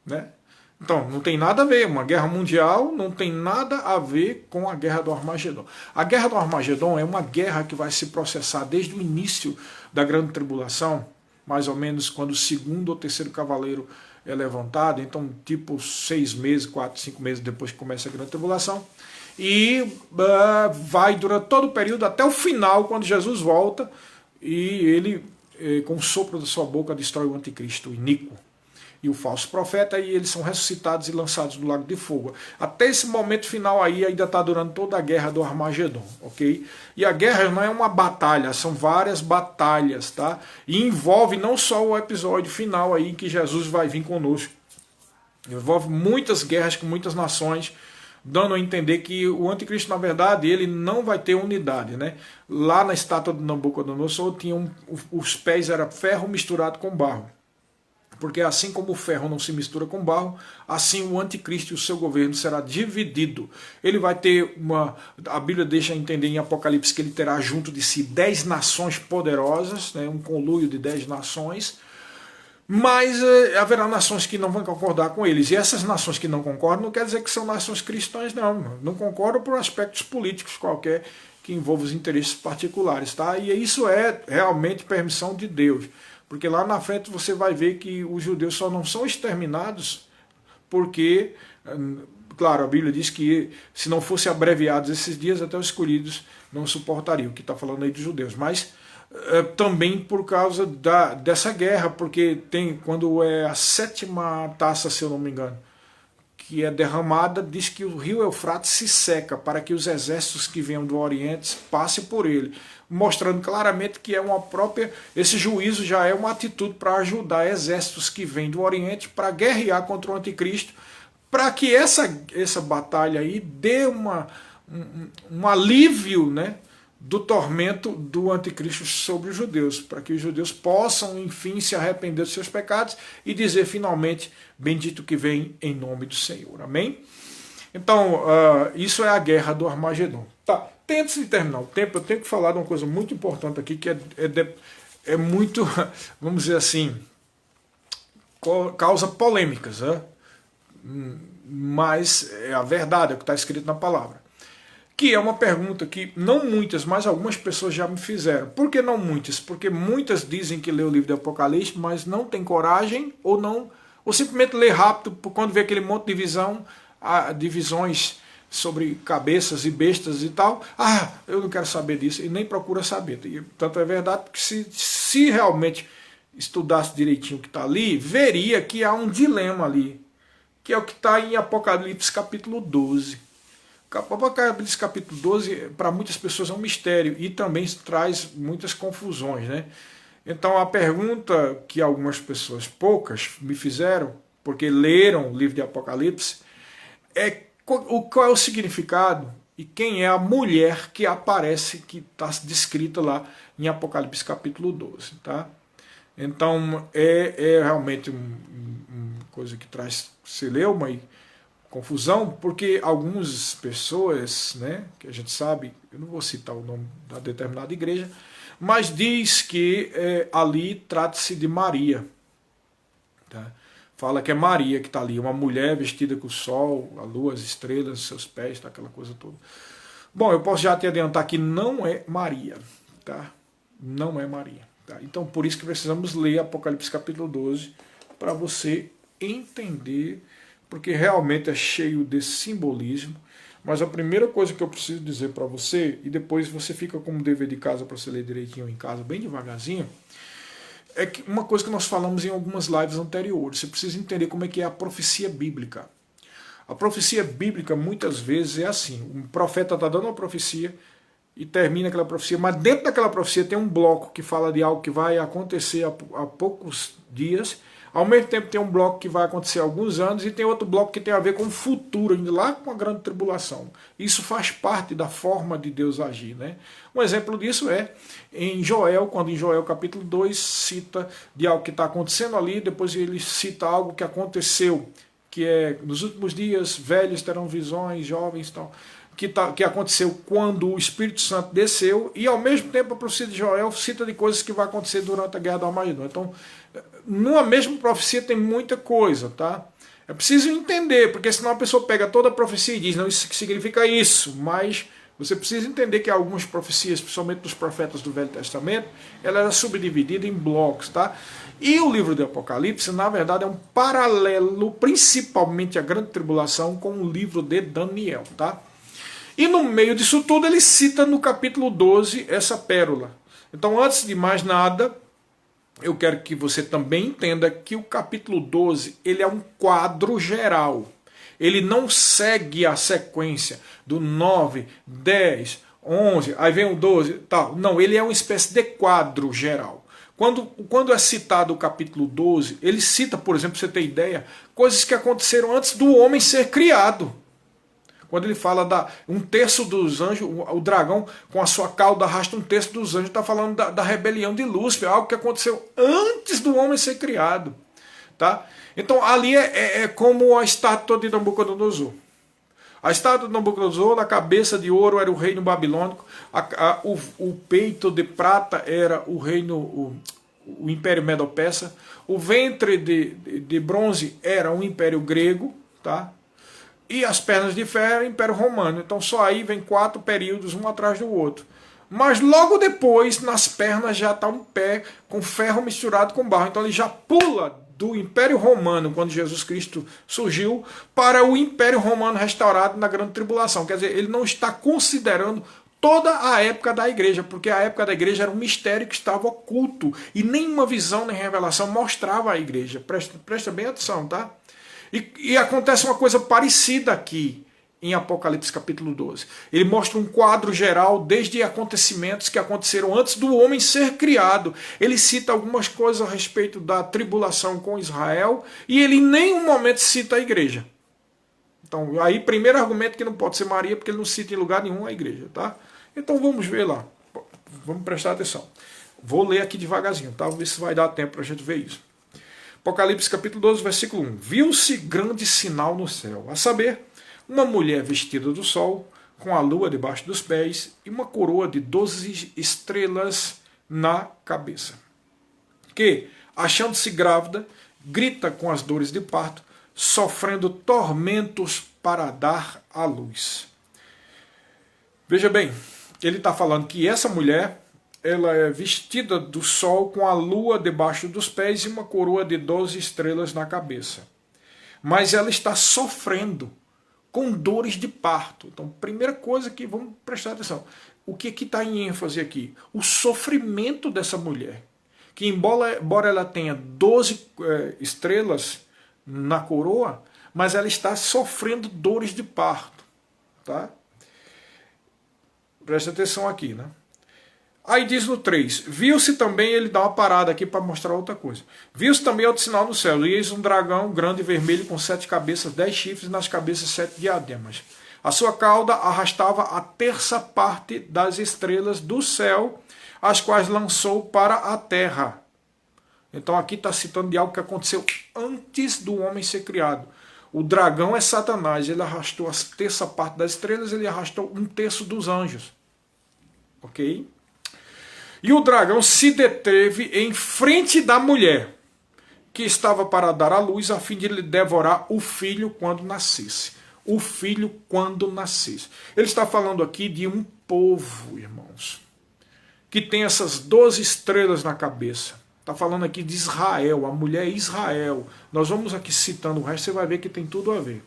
Né? Então, não tem nada a ver, uma guerra mundial não tem nada a ver com a guerra do Armagedon. A guerra do Armagedon é uma guerra que vai se processar desde o início da grande tribulação, mais ou menos quando o segundo ou terceiro cavaleiro é levantado, então tipo 6 meses, 4, 5 meses depois que começa a grande tribulação, e vai durante todo o período até o final, quando Jesus volta, e ele, com o sopro da sua boca, destrói o anticristo, o iníquo e o falso profeta, e eles são ressuscitados e lançados no lago de fogo. Até esse momento final aí ainda está durando toda a guerra do Armagedon, ok? E a guerra não é uma batalha, são várias batalhas, tá? E envolve não só o episódio final aí que Jesus vai vir conosco, envolve muitas guerras com muitas nações, dando a entender que o anticristo, na verdade, ele não vai ter unidade, né? Lá na estátua de Nabucodonosor, os pés eram ferro misturado com barro. Porque assim como o ferro não se mistura com barro, assim o anticristo e o seu governo será dividido. Ele vai ter a Bíblia deixa entender em Apocalipse que ele terá junto de si 10 nações poderosas, né, um conluio de 10 nações, mas haverá nações que não vão concordar com eles. E essas nações que não concordam não quer dizer que são nações cristãs, não. Não concordam por aspectos políticos qualquer que envolvam os interesses particulares. Tá? E isso é realmente permissão de Deus. Porque lá na frente você vai ver que os judeus só não são exterminados porque, claro, a Bíblia diz que se não fossem abreviados esses dias, até os escolhidos não suportariam, que está falando aí dos judeus. Mas também por causa dessa guerra, porque tem, quando é a 7ª taça, se eu não me engano, que é derramada, diz que o rio Eufrates se seca para que os exércitos que venham do Oriente passem por ele, mostrando claramente que é uma própria, esse juízo já é uma atitude para ajudar exércitos que vêm do Oriente para guerrear contra o anticristo, para que essa batalha aí dê um alívio, né, do tormento do anticristo sobre os judeus, para que os judeus possam, enfim, se arrepender dos seus pecados e dizer finalmente, bendito que vem em nome do Senhor. Amém? Então, isso é a guerra do Armagedon. Tá, antes de terminar o tempo, eu tenho que falar de uma coisa muito importante aqui, que é muito, vamos dizer assim, causa polêmicas, né? Mas é a verdade, é o que está escrito na palavra. Que é uma pergunta que não muitas, mas algumas pessoas já me fizeram. Por que não muitas? Porque muitas dizem que lê o livro do Apocalipse, mas não tem coragem ou simplesmente lê rápido quando vê aquele monte de divisões sobre cabeças e bestas e tal. Ah, eu não quero saber disso e nem procura saber. E, tanto é verdade que se realmente estudasse direitinho o que está ali, veria que há um dilema ali, que é o que está em Apocalipse capítulo 12. Apocalipse capítulo 12, para muitas pessoas é um mistério e também traz muitas confusões, né? Então a pergunta que algumas pessoas, poucas, me fizeram, porque leram o livro de Apocalipse, é qual é o significado e quem é a mulher que aparece, que está descrita lá em Apocalipse capítulo 12, tá? Então é realmente uma coisa que traz celeuma e confusão, porque algumas pessoas, né, que a gente sabe, eu não vou citar o nome da determinada igreja, mas diz que ali trata-se de Maria. Tá? Fala que é Maria que está ali, uma mulher vestida com o sol, a lua, as estrelas, seus pés, tá, aquela coisa toda. Bom, eu posso já te adiantar que não é Maria. Tá? Não é Maria. Tá? Então, por isso que precisamos ler Apocalipse capítulo 12, para você entender, porque realmente é cheio de simbolismo. Mas a primeira coisa que eu preciso dizer para você, e depois você fica como dever de casa para você ler direitinho em casa, bem devagarzinho, é que uma coisa que nós falamos em algumas lives anteriores, você precisa entender como é que é a profecia bíblica. A profecia bíblica muitas vezes é assim, o profeta está dando uma profecia e termina aquela profecia, mas dentro daquela profecia tem um bloco que fala de algo que vai acontecer há poucos dias, ao mesmo tempo tem um bloco que vai acontecer há alguns anos e tem outro bloco que tem a ver com o futuro, indo lá com a grande tribulação. Isso faz parte da forma de Deus agir, né? Um exemplo disso é em Joel, quando em Joel capítulo 2 cita de algo que está acontecendo ali, depois ele cita algo que aconteceu, que é nos últimos dias velhos terão visões, jovens tal, que aconteceu quando o Espírito Santo desceu, e ao mesmo tempo a profecia de Joel cita de coisas que vai acontecer durante a Guerra do Armagedon. Então, numa mesma profecia tem muita coisa, tá? É preciso entender, porque senão a pessoa pega toda a profecia e diz, não, isso significa isso, mas você precisa entender que algumas profecias, principalmente dos profetas do Velho Testamento, ela era subdividida em blocos, tá? E o livro de Apocalipse, na verdade, é um paralelo, principalmente a Grande Tribulação, com o livro de Daniel, tá? E no meio disso tudo ele cita no capítulo 12 essa pérola. Então, antes de mais nada, eu quero que você também entenda que o capítulo 12 ele é um quadro geral. Ele não segue a sequência do 9, 10, 11, aí vem o 12, tal. Não, ele é uma espécie de quadro geral. Quando é citado o capítulo 12, ele cita, por exemplo, para você ter ideia, coisas que aconteceram antes do homem ser criado. Quando ele fala um terço dos anjos, o dragão com a sua cauda arrasta um terço dos anjos, está falando da rebelião de Lúcifer, algo que aconteceu antes do homem ser criado. Tá? Então ali é como a estátua de Nabucodonosor. A estátua de Nabucodonosor, na cabeça de ouro era o reino babilônico, o peito de prata era o reino, o império medo-persa, o ventre de bronze era o império grego, tá? E as pernas de ferro era o império romano. Então só aí vem 4 períodos, um atrás do outro. Mas logo depois, nas pernas já está um pé com ferro misturado com barro. Então ele já pula do Império Romano, quando Jesus Cristo surgiu, para o Império Romano restaurado na Grande Tribulação. Quer dizer, ele não está considerando toda a época da igreja, porque a época da igreja era um mistério que estava oculto, e nenhuma visão nem revelação mostrava a igreja. Presta bem atenção, tá? E acontece uma coisa parecida aqui, em Apocalipse capítulo 12. Ele mostra um quadro geral desde acontecimentos que aconteceram antes do homem ser criado. Ele cita algumas coisas a respeito da tribulação com Israel e ele em nenhum momento cita a igreja. Então, aí, primeiro argumento que não pode ser Maria, porque ele não cita em lugar nenhum a igreja, tá? Então, vamos ver lá. Vamos prestar atenção. Vou ler aqui devagarzinho, tá? Vamos ver se vai dar tempo para a gente ver isso. Apocalipse capítulo 12, versículo 1. Viu-se grande sinal no céu, a saber, uma mulher vestida do sol, com a lua debaixo dos pés e uma coroa de 12 estrelas na cabeça. Que, achando-se grávida, grita com as dores de parto, sofrendo tormentos para dar à luz. Veja bem, ele está falando que essa mulher, ela é vestida do sol com a lua debaixo dos pés e uma coroa de 12 estrelas na cabeça. Mas ela está sofrendo com dores de parto. Então, primeira coisa que vamos prestar atenção. O que está em ênfase aqui? O sofrimento dessa mulher. Que embora ela tenha 12 estrelas na coroa, mas ela está sofrendo dores de parto. Tá? Presta atenção aqui, né? Aí diz no 3, viu-se também, ele dá uma parada aqui para mostrar outra coisa. Viu-se também outro sinal no céu, e eis um dragão grande e vermelho com 7 cabeças, 10 chifres, e nas cabeças 7 diademas. A sua cauda arrastava a terça parte das estrelas do céu, as quais lançou para a terra. Então aqui está citando de algo que aconteceu antes do homem ser criado. O dragão é Satanás, ele arrastou a terça parte das estrelas, ele arrastou um terço dos anjos. Ok? E o dragão se deteve em frente da mulher, que estava para dar à luz, a fim de lhe devorar o filho quando nascesse. O filho quando nascesse. Ele está falando aqui de um povo, irmãos, que tem essas 12 estrelas na cabeça. Está falando aqui de Israel, a mulher Israel. Nós vamos aqui citando o resto, você vai ver que tem tudo a ver.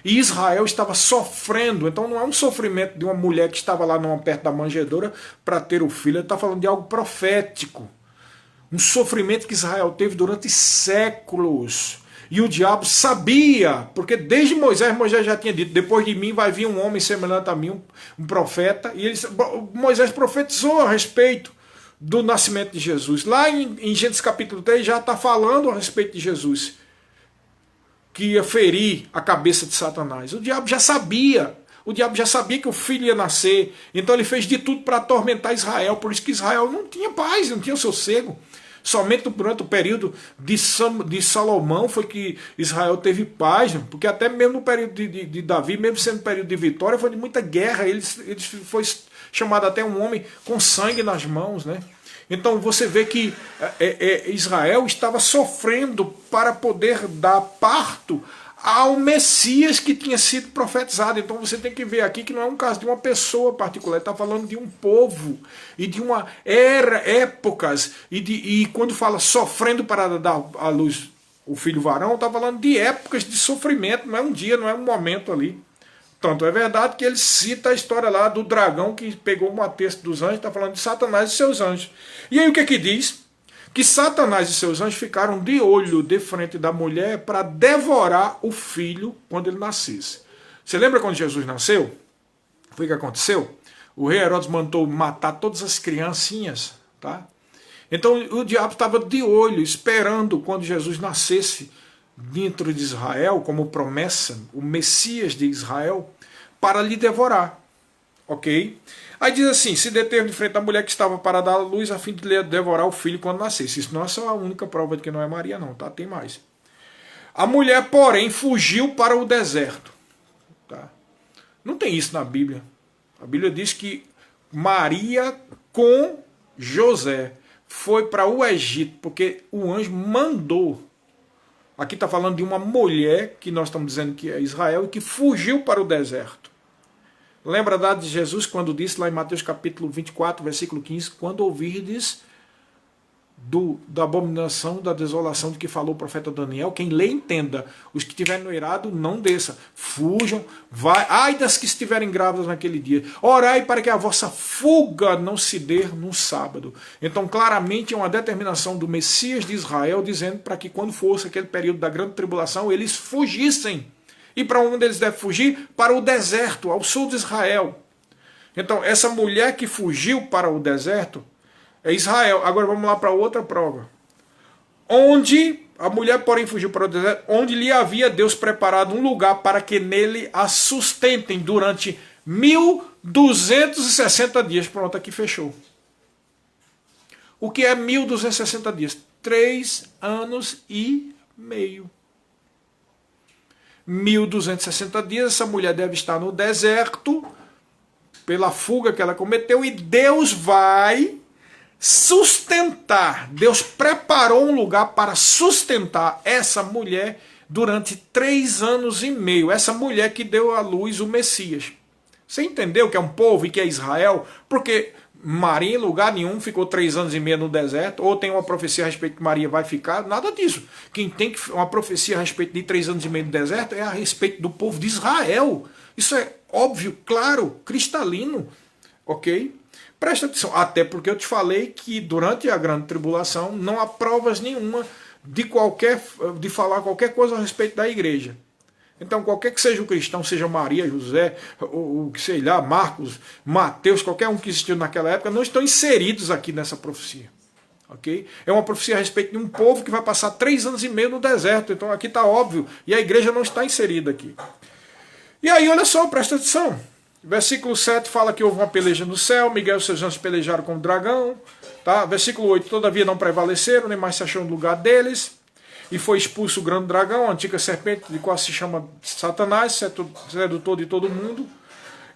E Israel estava sofrendo, então não é um sofrimento de uma mulher que estava lá perto da manjedoura para ter o filho, ele está falando de algo profético. Um sofrimento que Israel teve durante séculos. E o diabo sabia, porque desde Moisés já tinha dito, depois de mim vai vir um homem semelhante a mim, um profeta, e Moisés profetizou a respeito do nascimento de Jesus. Lá em Gênesis capítulo 3 já está falando a respeito de Jesus, que ia ferir a cabeça de Satanás. O diabo já sabia que o filho ia nascer, então ele fez de tudo para atormentar Israel, por isso que Israel não tinha paz, não tinha sossego. Somente durante o período de Salomão foi que Israel teve paz, porque até mesmo no período de Davi, mesmo sendo período de vitória, foi de muita guerra, ele foi chamado até um homem com sangue nas mãos, né? Então você vê que Israel estava sofrendo para poder dar parto ao Messias que tinha sido profetizado. Então você tem que ver aqui que não é um caso de uma pessoa particular, está falando de um povo e de uma era, épocas, e quando fala sofrendo para dar à luz o filho varão, está falando de épocas de sofrimento, não é um dia, não é um momento ali. Tanto é verdade que ele cita a história lá do dragão que pegou uma terça dos anjos, está falando de Satanás e seus anjos. E aí o que é que diz? Que Satanás e seus anjos ficaram de olho de frente da mulher para devorar o filho quando ele nascesse. Você lembra quando Jesus nasceu? Foi o que aconteceu? O rei Herodes mandou matar todas as criancinhas, tá? Então o diabo estava de olho, esperando quando Jesus nascesse dentro de Israel, como promessa, o Messias de Israel, para lhe devorar. Ok? Aí diz assim, se deteve de frente à mulher que estava para dar à luz a fim de lhe devorar o filho quando nascesse. Isso não é só a única prova de que não é Maria não, tá? Tem mais. A mulher, porém, fugiu para o deserto. Tá? Não tem isso na Bíblia. A Bíblia diz que Maria com José foi para o Egito, porque o anjo mandou. Aqui está falando de uma mulher, que nós estamos dizendo que é Israel, e que fugiu para o deserto. Lembra da de Jesus quando disse lá em Mateus capítulo 24, versículo 15, quando ouvirdes da abominação, da desolação de que falou o profeta Daniel, quem lê entenda, os que estiverem no eirado não desça, fujam, vai, ai das que estiverem grávidas naquele dia, orai para que a vossa fuga não se dê no sábado. Então claramente é uma determinação do Messias de Israel, dizendo para que quando fosse aquele período da grande tribulação, eles fugissem. E para onde eles devem fugir? Para o deserto, ao sul de Israel. Então essa mulher que fugiu para o deserto é Israel. Agora vamos lá para outra prova. Onde a mulher, porém, fugiu para o deserto, onde lhe havia Deus preparado um lugar para que nele a sustentem durante 1260 dias. Pronto, aqui fechou. O que é 1260 dias? 3 anos e meio. 1260 dias, essa mulher deve estar no deserto, pela fuga que ela cometeu, e Deus vai sustentar. Deus preparou um lugar para sustentar essa mulher durante 3 anos e meio. Essa mulher que deu à luz o Messias. Você entendeu que é um povo e que é Israel? Porque Maria em lugar nenhum ficou 3 anos e meio no deserto, ou tem uma profecia a respeito que Maria vai ficar, nada disso. Quem tem uma profecia a respeito de 3 anos e meio no deserto é a respeito do povo de Israel. Isso é óbvio, claro, cristalino, ok? Presta atenção, até porque eu te falei que durante a grande tribulação não há provas nenhuma de falar qualquer coisa a respeito da igreja. Então, qualquer que seja o cristão, seja Maria, José, ou sei lá, Marcos, Mateus, qualquer um que existiu naquela época, não estão inseridos aqui nessa profecia. Okay? É uma profecia a respeito de um povo que vai passar 3 anos e meio no deserto. Então, aqui está óbvio. E a igreja não está inserida aqui. E aí, olha só, presta atenção. Versículo 7 fala que houve uma peleja no céu, Miguel e seus anjos pelejaram com o dragão. Tá? Versículo 8, todavia não prevaleceram, nem mais se achou no lugar deles. E foi expulso o grande dragão, a antiga serpente, de qual se chama Satanás, sedutor de todo mundo.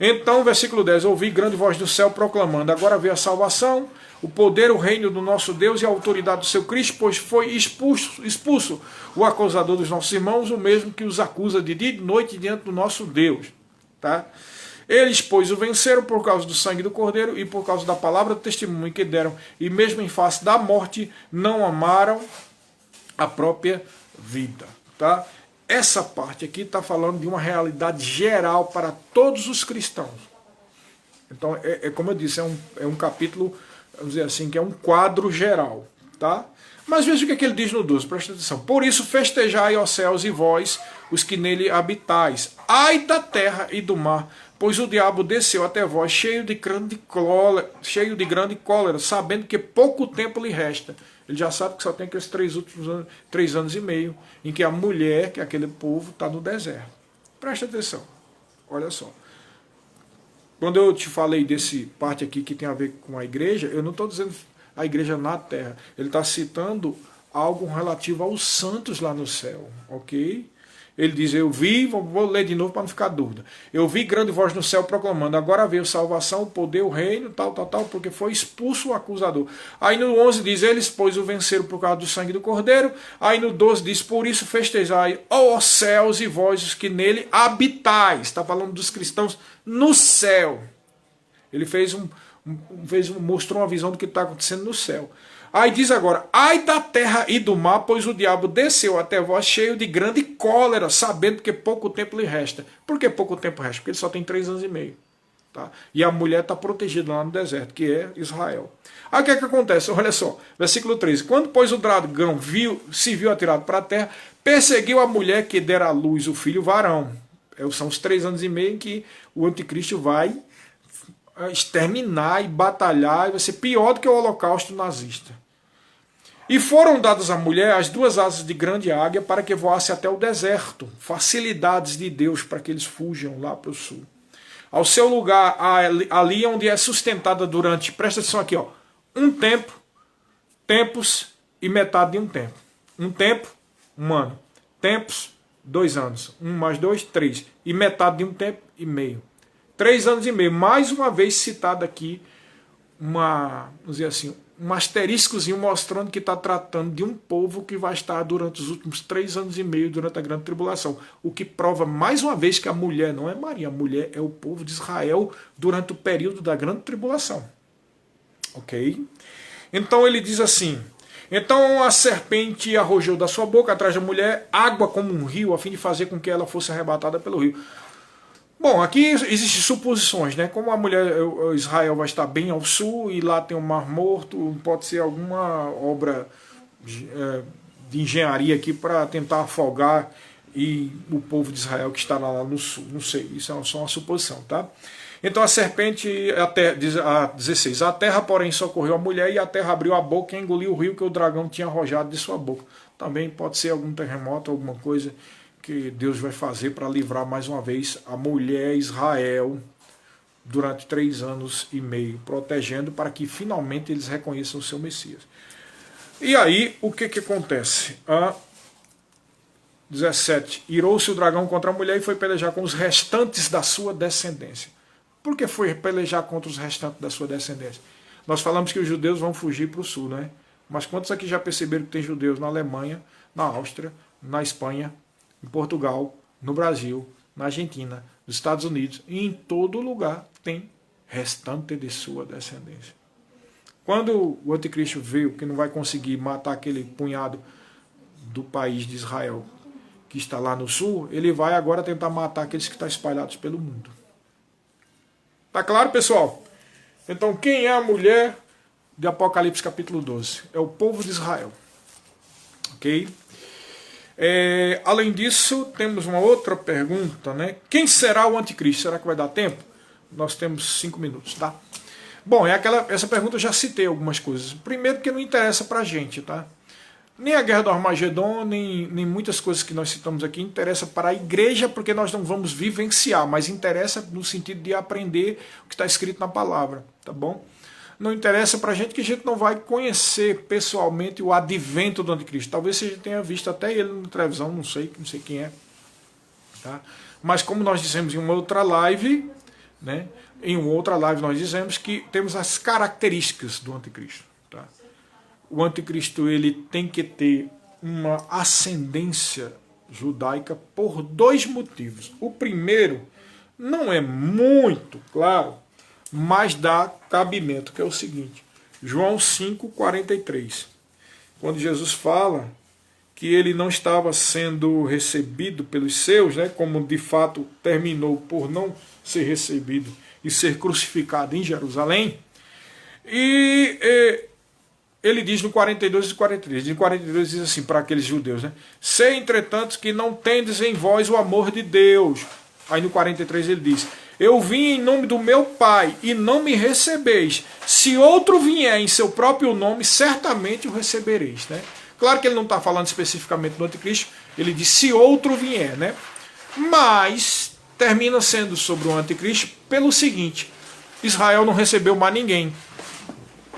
Então, versículo 10, ouvi grande voz do céu proclamando, agora veio a salvação, o poder, o reino do nosso Deus e a autoridade do seu Cristo, pois foi expulso o acusador dos nossos irmãos, o mesmo que os acusa de dia e de noite diante do nosso Deus. Tá? Eles, pois, o venceram por causa do sangue do Cordeiro e por causa da palavra do testemunho que deram, e mesmo em face da morte, não amaram a própria vida. Tá? Essa parte aqui está falando de uma realidade geral para todos os cristãos. Então, como eu disse, é um capítulo, vamos dizer assim, que é um quadro geral. tá? Mas veja o que, é que ele diz no 12, presta atenção. Por isso festejai, ó céus, e vós, os que nele habitais. Ai da terra e do mar, pois o diabo desceu até vós, cheio de grande cólera, sabendo que pouco tempo lhe resta. Ele já sabe que só tem aqueles 3 anos e meio, em que a mulher, que é aquele povo, está no deserto. Presta atenção, olha só. Quando eu te falei desse parte aqui que tem a ver com a igreja, eu não estou dizendo a igreja na terra. Ele está citando algo relativo aos santos lá no céu, ok? Ele diz, eu vi, vou ler de novo para não ficar dúvida. Eu vi grande voz no céu proclamando, agora veio salvação, o poder, o reino, tal, porque foi expulso o acusador. Aí no 11 diz, eles, pois, o venceram por causa do sangue do cordeiro. Aí no 12 diz, por isso festejai, ó céus e vós, os que nele habitais. Está falando dos cristãos no céu. Ele mostrou uma visão do que está acontecendo no céu. Aí diz agora, ai da terra e do mar, pois o diabo desceu até vós cheio de grande cólera, sabendo que pouco tempo lhe resta. Por que pouco tempo resta? Porque ele só tem 3 anos e meio. Tá? E a mulher está protegida lá no deserto, que é Israel. Aí o que é que acontece? Olha só, versículo 13. Quando, pois, o dragão se viu atirado para a terra, perseguiu a mulher que dera à luz o filho varão. São os 3 anos e meio em que o anticristo vai exterminar e batalhar, e vai ser pior do que o holocausto nazista. E foram dadas à mulher as 2 asas de grande águia para que voasse até o deserto, facilidades de Deus para que eles fujam lá para o sul. Ao seu lugar, ali onde é sustentada durante, presta atenção aqui, ó, um tempo, tempos e metade de um tempo. Um tempo, 1 ano. Tempos, 2 anos. 1 mais 2, 3. E metade de um tempo e meio. 3 anos e meio. Mais uma vez citado aqui, vamos dizer assim, um asteriscozinho mostrando que está tratando de um povo que vai estar durante os últimos 3 anos e meio durante a grande tribulação. O que prova mais uma vez que a mulher não é Maria, a mulher é o povo de Israel durante o período da grande tribulação. Ok? Então ele diz assim, então a serpente arrojou da sua boca atrás da mulher água como um rio, a fim de fazer com que ela fosse arrebatada pelo rio. Bom, aqui existem suposições, né? Como a mulher, Israel vai estar bem ao sul e lá tem o Mar Morto, pode ser alguma obra de engenharia aqui para tentar afogar e o povo de Israel que está lá no sul. Não sei, isso é só uma suposição, tá? Então a serpente, diz a 16, a terra, porém, socorreu a mulher e a terra abriu a boca e engoliu o rio que o dragão tinha arrojado de sua boca. Também pode ser algum terremoto, alguma coisa que Deus vai fazer para livrar mais uma vez a mulher Israel durante 3 anos e meio, protegendo para que finalmente eles reconheçam o seu Messias. E aí, o que acontece? 17. Irou-se o dragão contra a mulher e foi pelejar com os restantes da sua descendência. Por que foi pelejar contra os restantes da sua descendência? Nós falamos que os judeus vão fugir para o sul, né? Mas quantos aqui já perceberam que tem judeus na Alemanha, na Áustria, na Espanha, em Portugal, no Brasil, na Argentina, nos Estados Unidos, e em todo lugar tem restante de sua descendência. Quando o anticristo veio que não vai conseguir matar aquele punhado do país de Israel que está lá no sul, ele vai agora tentar matar aqueles que estão espalhados pelo mundo. Tá claro, pessoal? Então quem é a mulher de Apocalipse capítulo 12? É o povo de Israel. Ok? Além disso, temos uma outra pergunta, né? Quem será o anticristo? Será que vai dar tempo? Nós temos 5 minutos, tá? Bom, essa pergunta eu já citei algumas coisas. Primeiro porque não interessa pra gente, tá? Nem a guerra do Armagedon, nem muitas coisas que nós citamos aqui interessa para a igreja, porque nós não vamos vivenciar, mas interessa no sentido de aprender o que está escrito na palavra, tá bom? Não interessa para a gente que a gente não vai conhecer pessoalmente o advento do anticristo. Talvez você tenha visto até ele na televisão, não sei quem é. Tá? Mas como nós dissemos em uma outra live, né, em uma outra live nós dizemos que temos as características do anticristo. Tá? O anticristo ele tem que ter uma ascendência judaica por 2 motivos. O primeiro não é muito claro, mas dá cabimento, que é o seguinte, João 5,43, quando Jesus fala que ele não estava sendo recebido pelos seus, né, como de fato terminou por não ser recebido e ser crucificado em Jerusalém, e ele diz no 42 e 43, em 42 diz assim para aqueles judeus, né? Sei, entretanto, que não tendes em vós o amor de Deus. Aí no 43 ele diz, eu vim em nome do meu Pai e não me recebeis. Se outro vier em seu próprio nome, certamente o recebereis, né? Claro que ele não está falando especificamente do anticristo, ele diz se outro vier, né? Mas termina sendo sobre o anticristo pelo seguinte, Israel não recebeu mais ninguém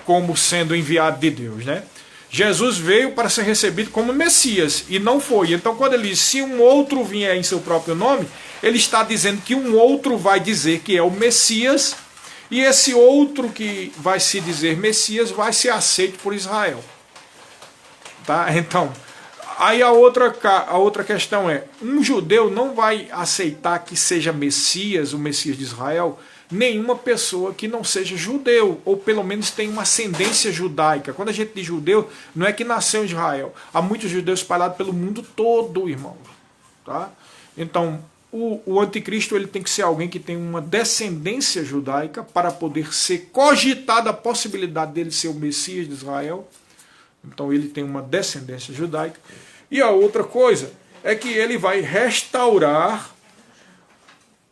como sendo enviado de Deus, né? Jesus veio para ser recebido como Messias e não foi. Então quando ele diz, se um outro vier em seu próprio nome, ele está dizendo que um outro vai dizer que é o Messias e esse outro que vai se dizer Messias vai ser aceito por Israel. Tá? Então, aí a outra questão é, um judeu não vai aceitar que seja Messias, o Messias de Israel, nenhuma pessoa que não seja judeu, ou pelo menos tenha uma ascendência judaica. Quando a gente diz judeu, não é que nasceu em Israel. Há muitos judeus espalhados pelo mundo todo, irmão. Tá? Então, o anticristo ele tem que ser alguém que tem uma descendência judaica para poder ser cogitada a possibilidade dele ser o Messias de Israel. Então ele tem uma descendência judaica. E a outra coisa é que ele vai restaurar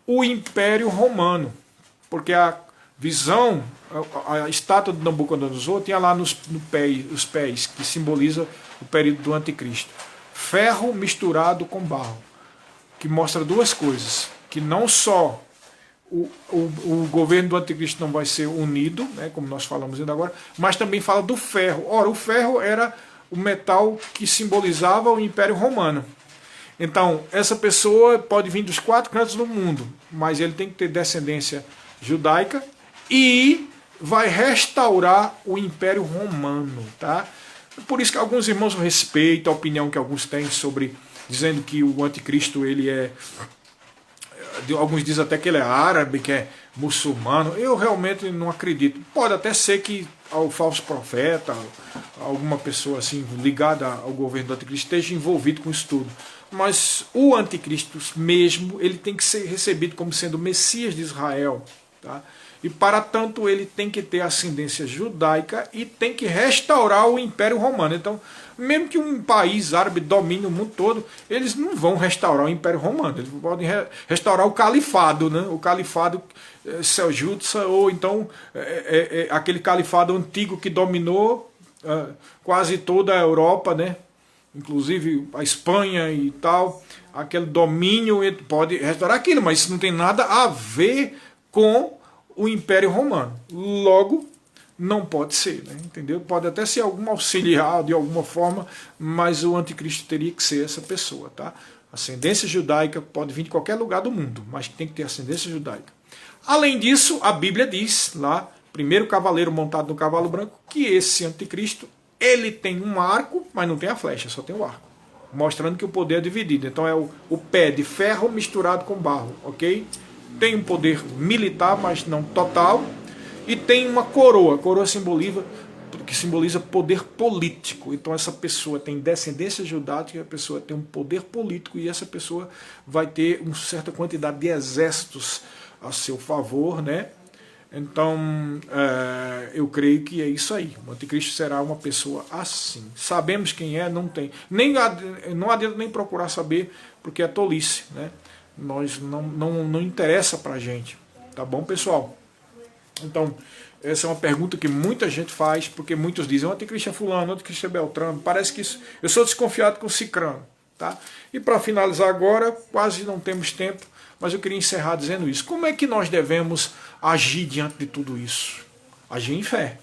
o Império Romano. Porque a visão, a estátua de Nabucodonosor tinha lá os pés, que simboliza o período do anticristo. Ferro misturado com barro, que mostra duas coisas. Que não só o governo do anticristo não vai ser unido, né, como nós falamos ainda agora, mas também fala do ferro. Ora, o ferro era o metal que simbolizava o Império Romano. Então, essa pessoa pode vir dos 4 cantos do mundo, mas ele tem que ter descendência judaica e vai restaurar o Império Romano, tá? Por isso que alguns irmãos respeitam a opinião que alguns têm sobre, dizendo que o anticristo ele é, alguns dizem até que ele é árabe, que é muçulmano. Eu realmente não acredito. Pode até ser que o falso profeta, alguma pessoa assim ligada ao governo do anticristo esteja envolvido com isso tudo. Mas o anticristo mesmo, ele tem que ser recebido como sendo o Messias de Israel. Tá? E para tanto ele tem que ter ascendência judaica e tem que restaurar o Império Romano. Então, mesmo que um país árabe domine o mundo todo, eles não vão restaurar o Império Romano. Eles podem restaurar o califado, né? O califado seljúcida, ou então aquele califado antigo que dominou quase toda a Europa, né? Inclusive a Espanha e tal. Aquele domínio, ele pode restaurar aquilo, mas isso não tem nada a ver com o Império Romano. Logo, não pode ser, né? Entendeu? Pode até ser algum auxiliar de alguma forma, mas o anticristo teria que ser essa pessoa, tá? Ascendência judaica pode vir de qualquer lugar do mundo, mas tem que ter ascendência judaica. Além disso, a Bíblia diz lá, primeiro cavaleiro montado no cavalo branco, que esse anticristo, ele tem um arco, mas não tem a flecha, só tem o arco. Mostrando que o poder é dividido. Então é o pé de ferro misturado com barro, ok? Tem um poder militar, mas não total. E tem uma coroa. A coroa simboliza poder político. Então essa pessoa tem descendência judaica, a pessoa tem um poder político e essa pessoa vai ter uma certa quantidade de exércitos a seu favor, né? Então eu creio que é isso aí. O anticristo será uma pessoa assim. Sabemos quem é, não tem. Não adianta nem procurar saber, porque é tolice, né? Não interessa pra gente. Tá bom, pessoal? Então, essa é uma pergunta que muita gente faz, porque muitos dizem, o anticristo é fulano, o anticristo é Beltrano. Parece que isso, eu sou desconfiado com o cicrano. Tá? E para finalizar agora, quase não temos tempo, mas eu queria encerrar dizendo isso. Como é que nós devemos agir diante de tudo isso? Agir em fé.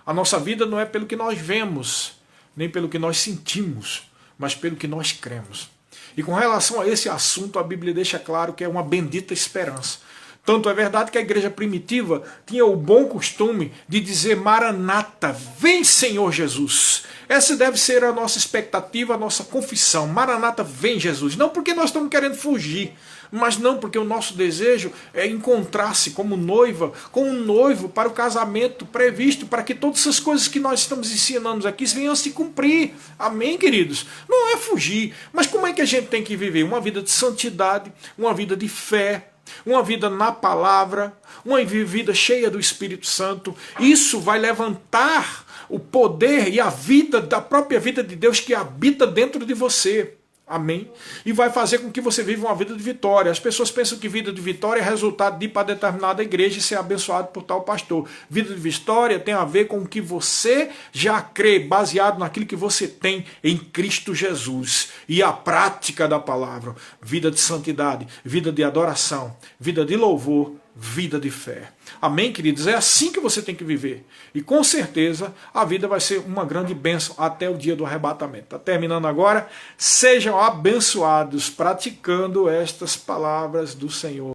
A nossa vida não é pelo que nós vemos, nem pelo que nós sentimos, mas pelo que nós cremos. E com relação a esse assunto, a Bíblia deixa claro que é uma bendita esperança. Tanto é verdade que a igreja primitiva tinha o bom costume de dizer Maranata, vem Senhor Jesus. Essa deve ser a nossa expectativa, a nossa confissão. Maranata, vem Jesus. Não porque nós estamos querendo fugir, mas não porque o nosso desejo é encontrar-se como noiva, com um noivo para o casamento previsto, para que todas essas coisas que nós estamos ensinando aqui venham a se cumprir. Amém, queridos? Não é fugir, mas como é que a gente tem que viver? Uma vida de santidade, uma vida de fé, uma vida na palavra, uma vida cheia do Espírito Santo. Isso vai levantar o poder e a vida, da própria vida de Deus que habita dentro de você. Amém? E vai fazer com que você viva uma vida de vitória. As pessoas pensam que vida de vitória é resultado de ir para determinada igreja e ser abençoado por tal pastor. Vida de vitória tem a ver com o que você já crê, baseado naquilo que você tem em Cristo Jesus. E a prática da palavra. Vida de santidade, vida de adoração, vida de louvor, vida de fé. Amém, queridos? É assim que você tem que viver. E com certeza a vida vai ser uma grande bênção até o dia do arrebatamento. Está terminando agora. Sejam abençoados praticando estas palavras do Senhor.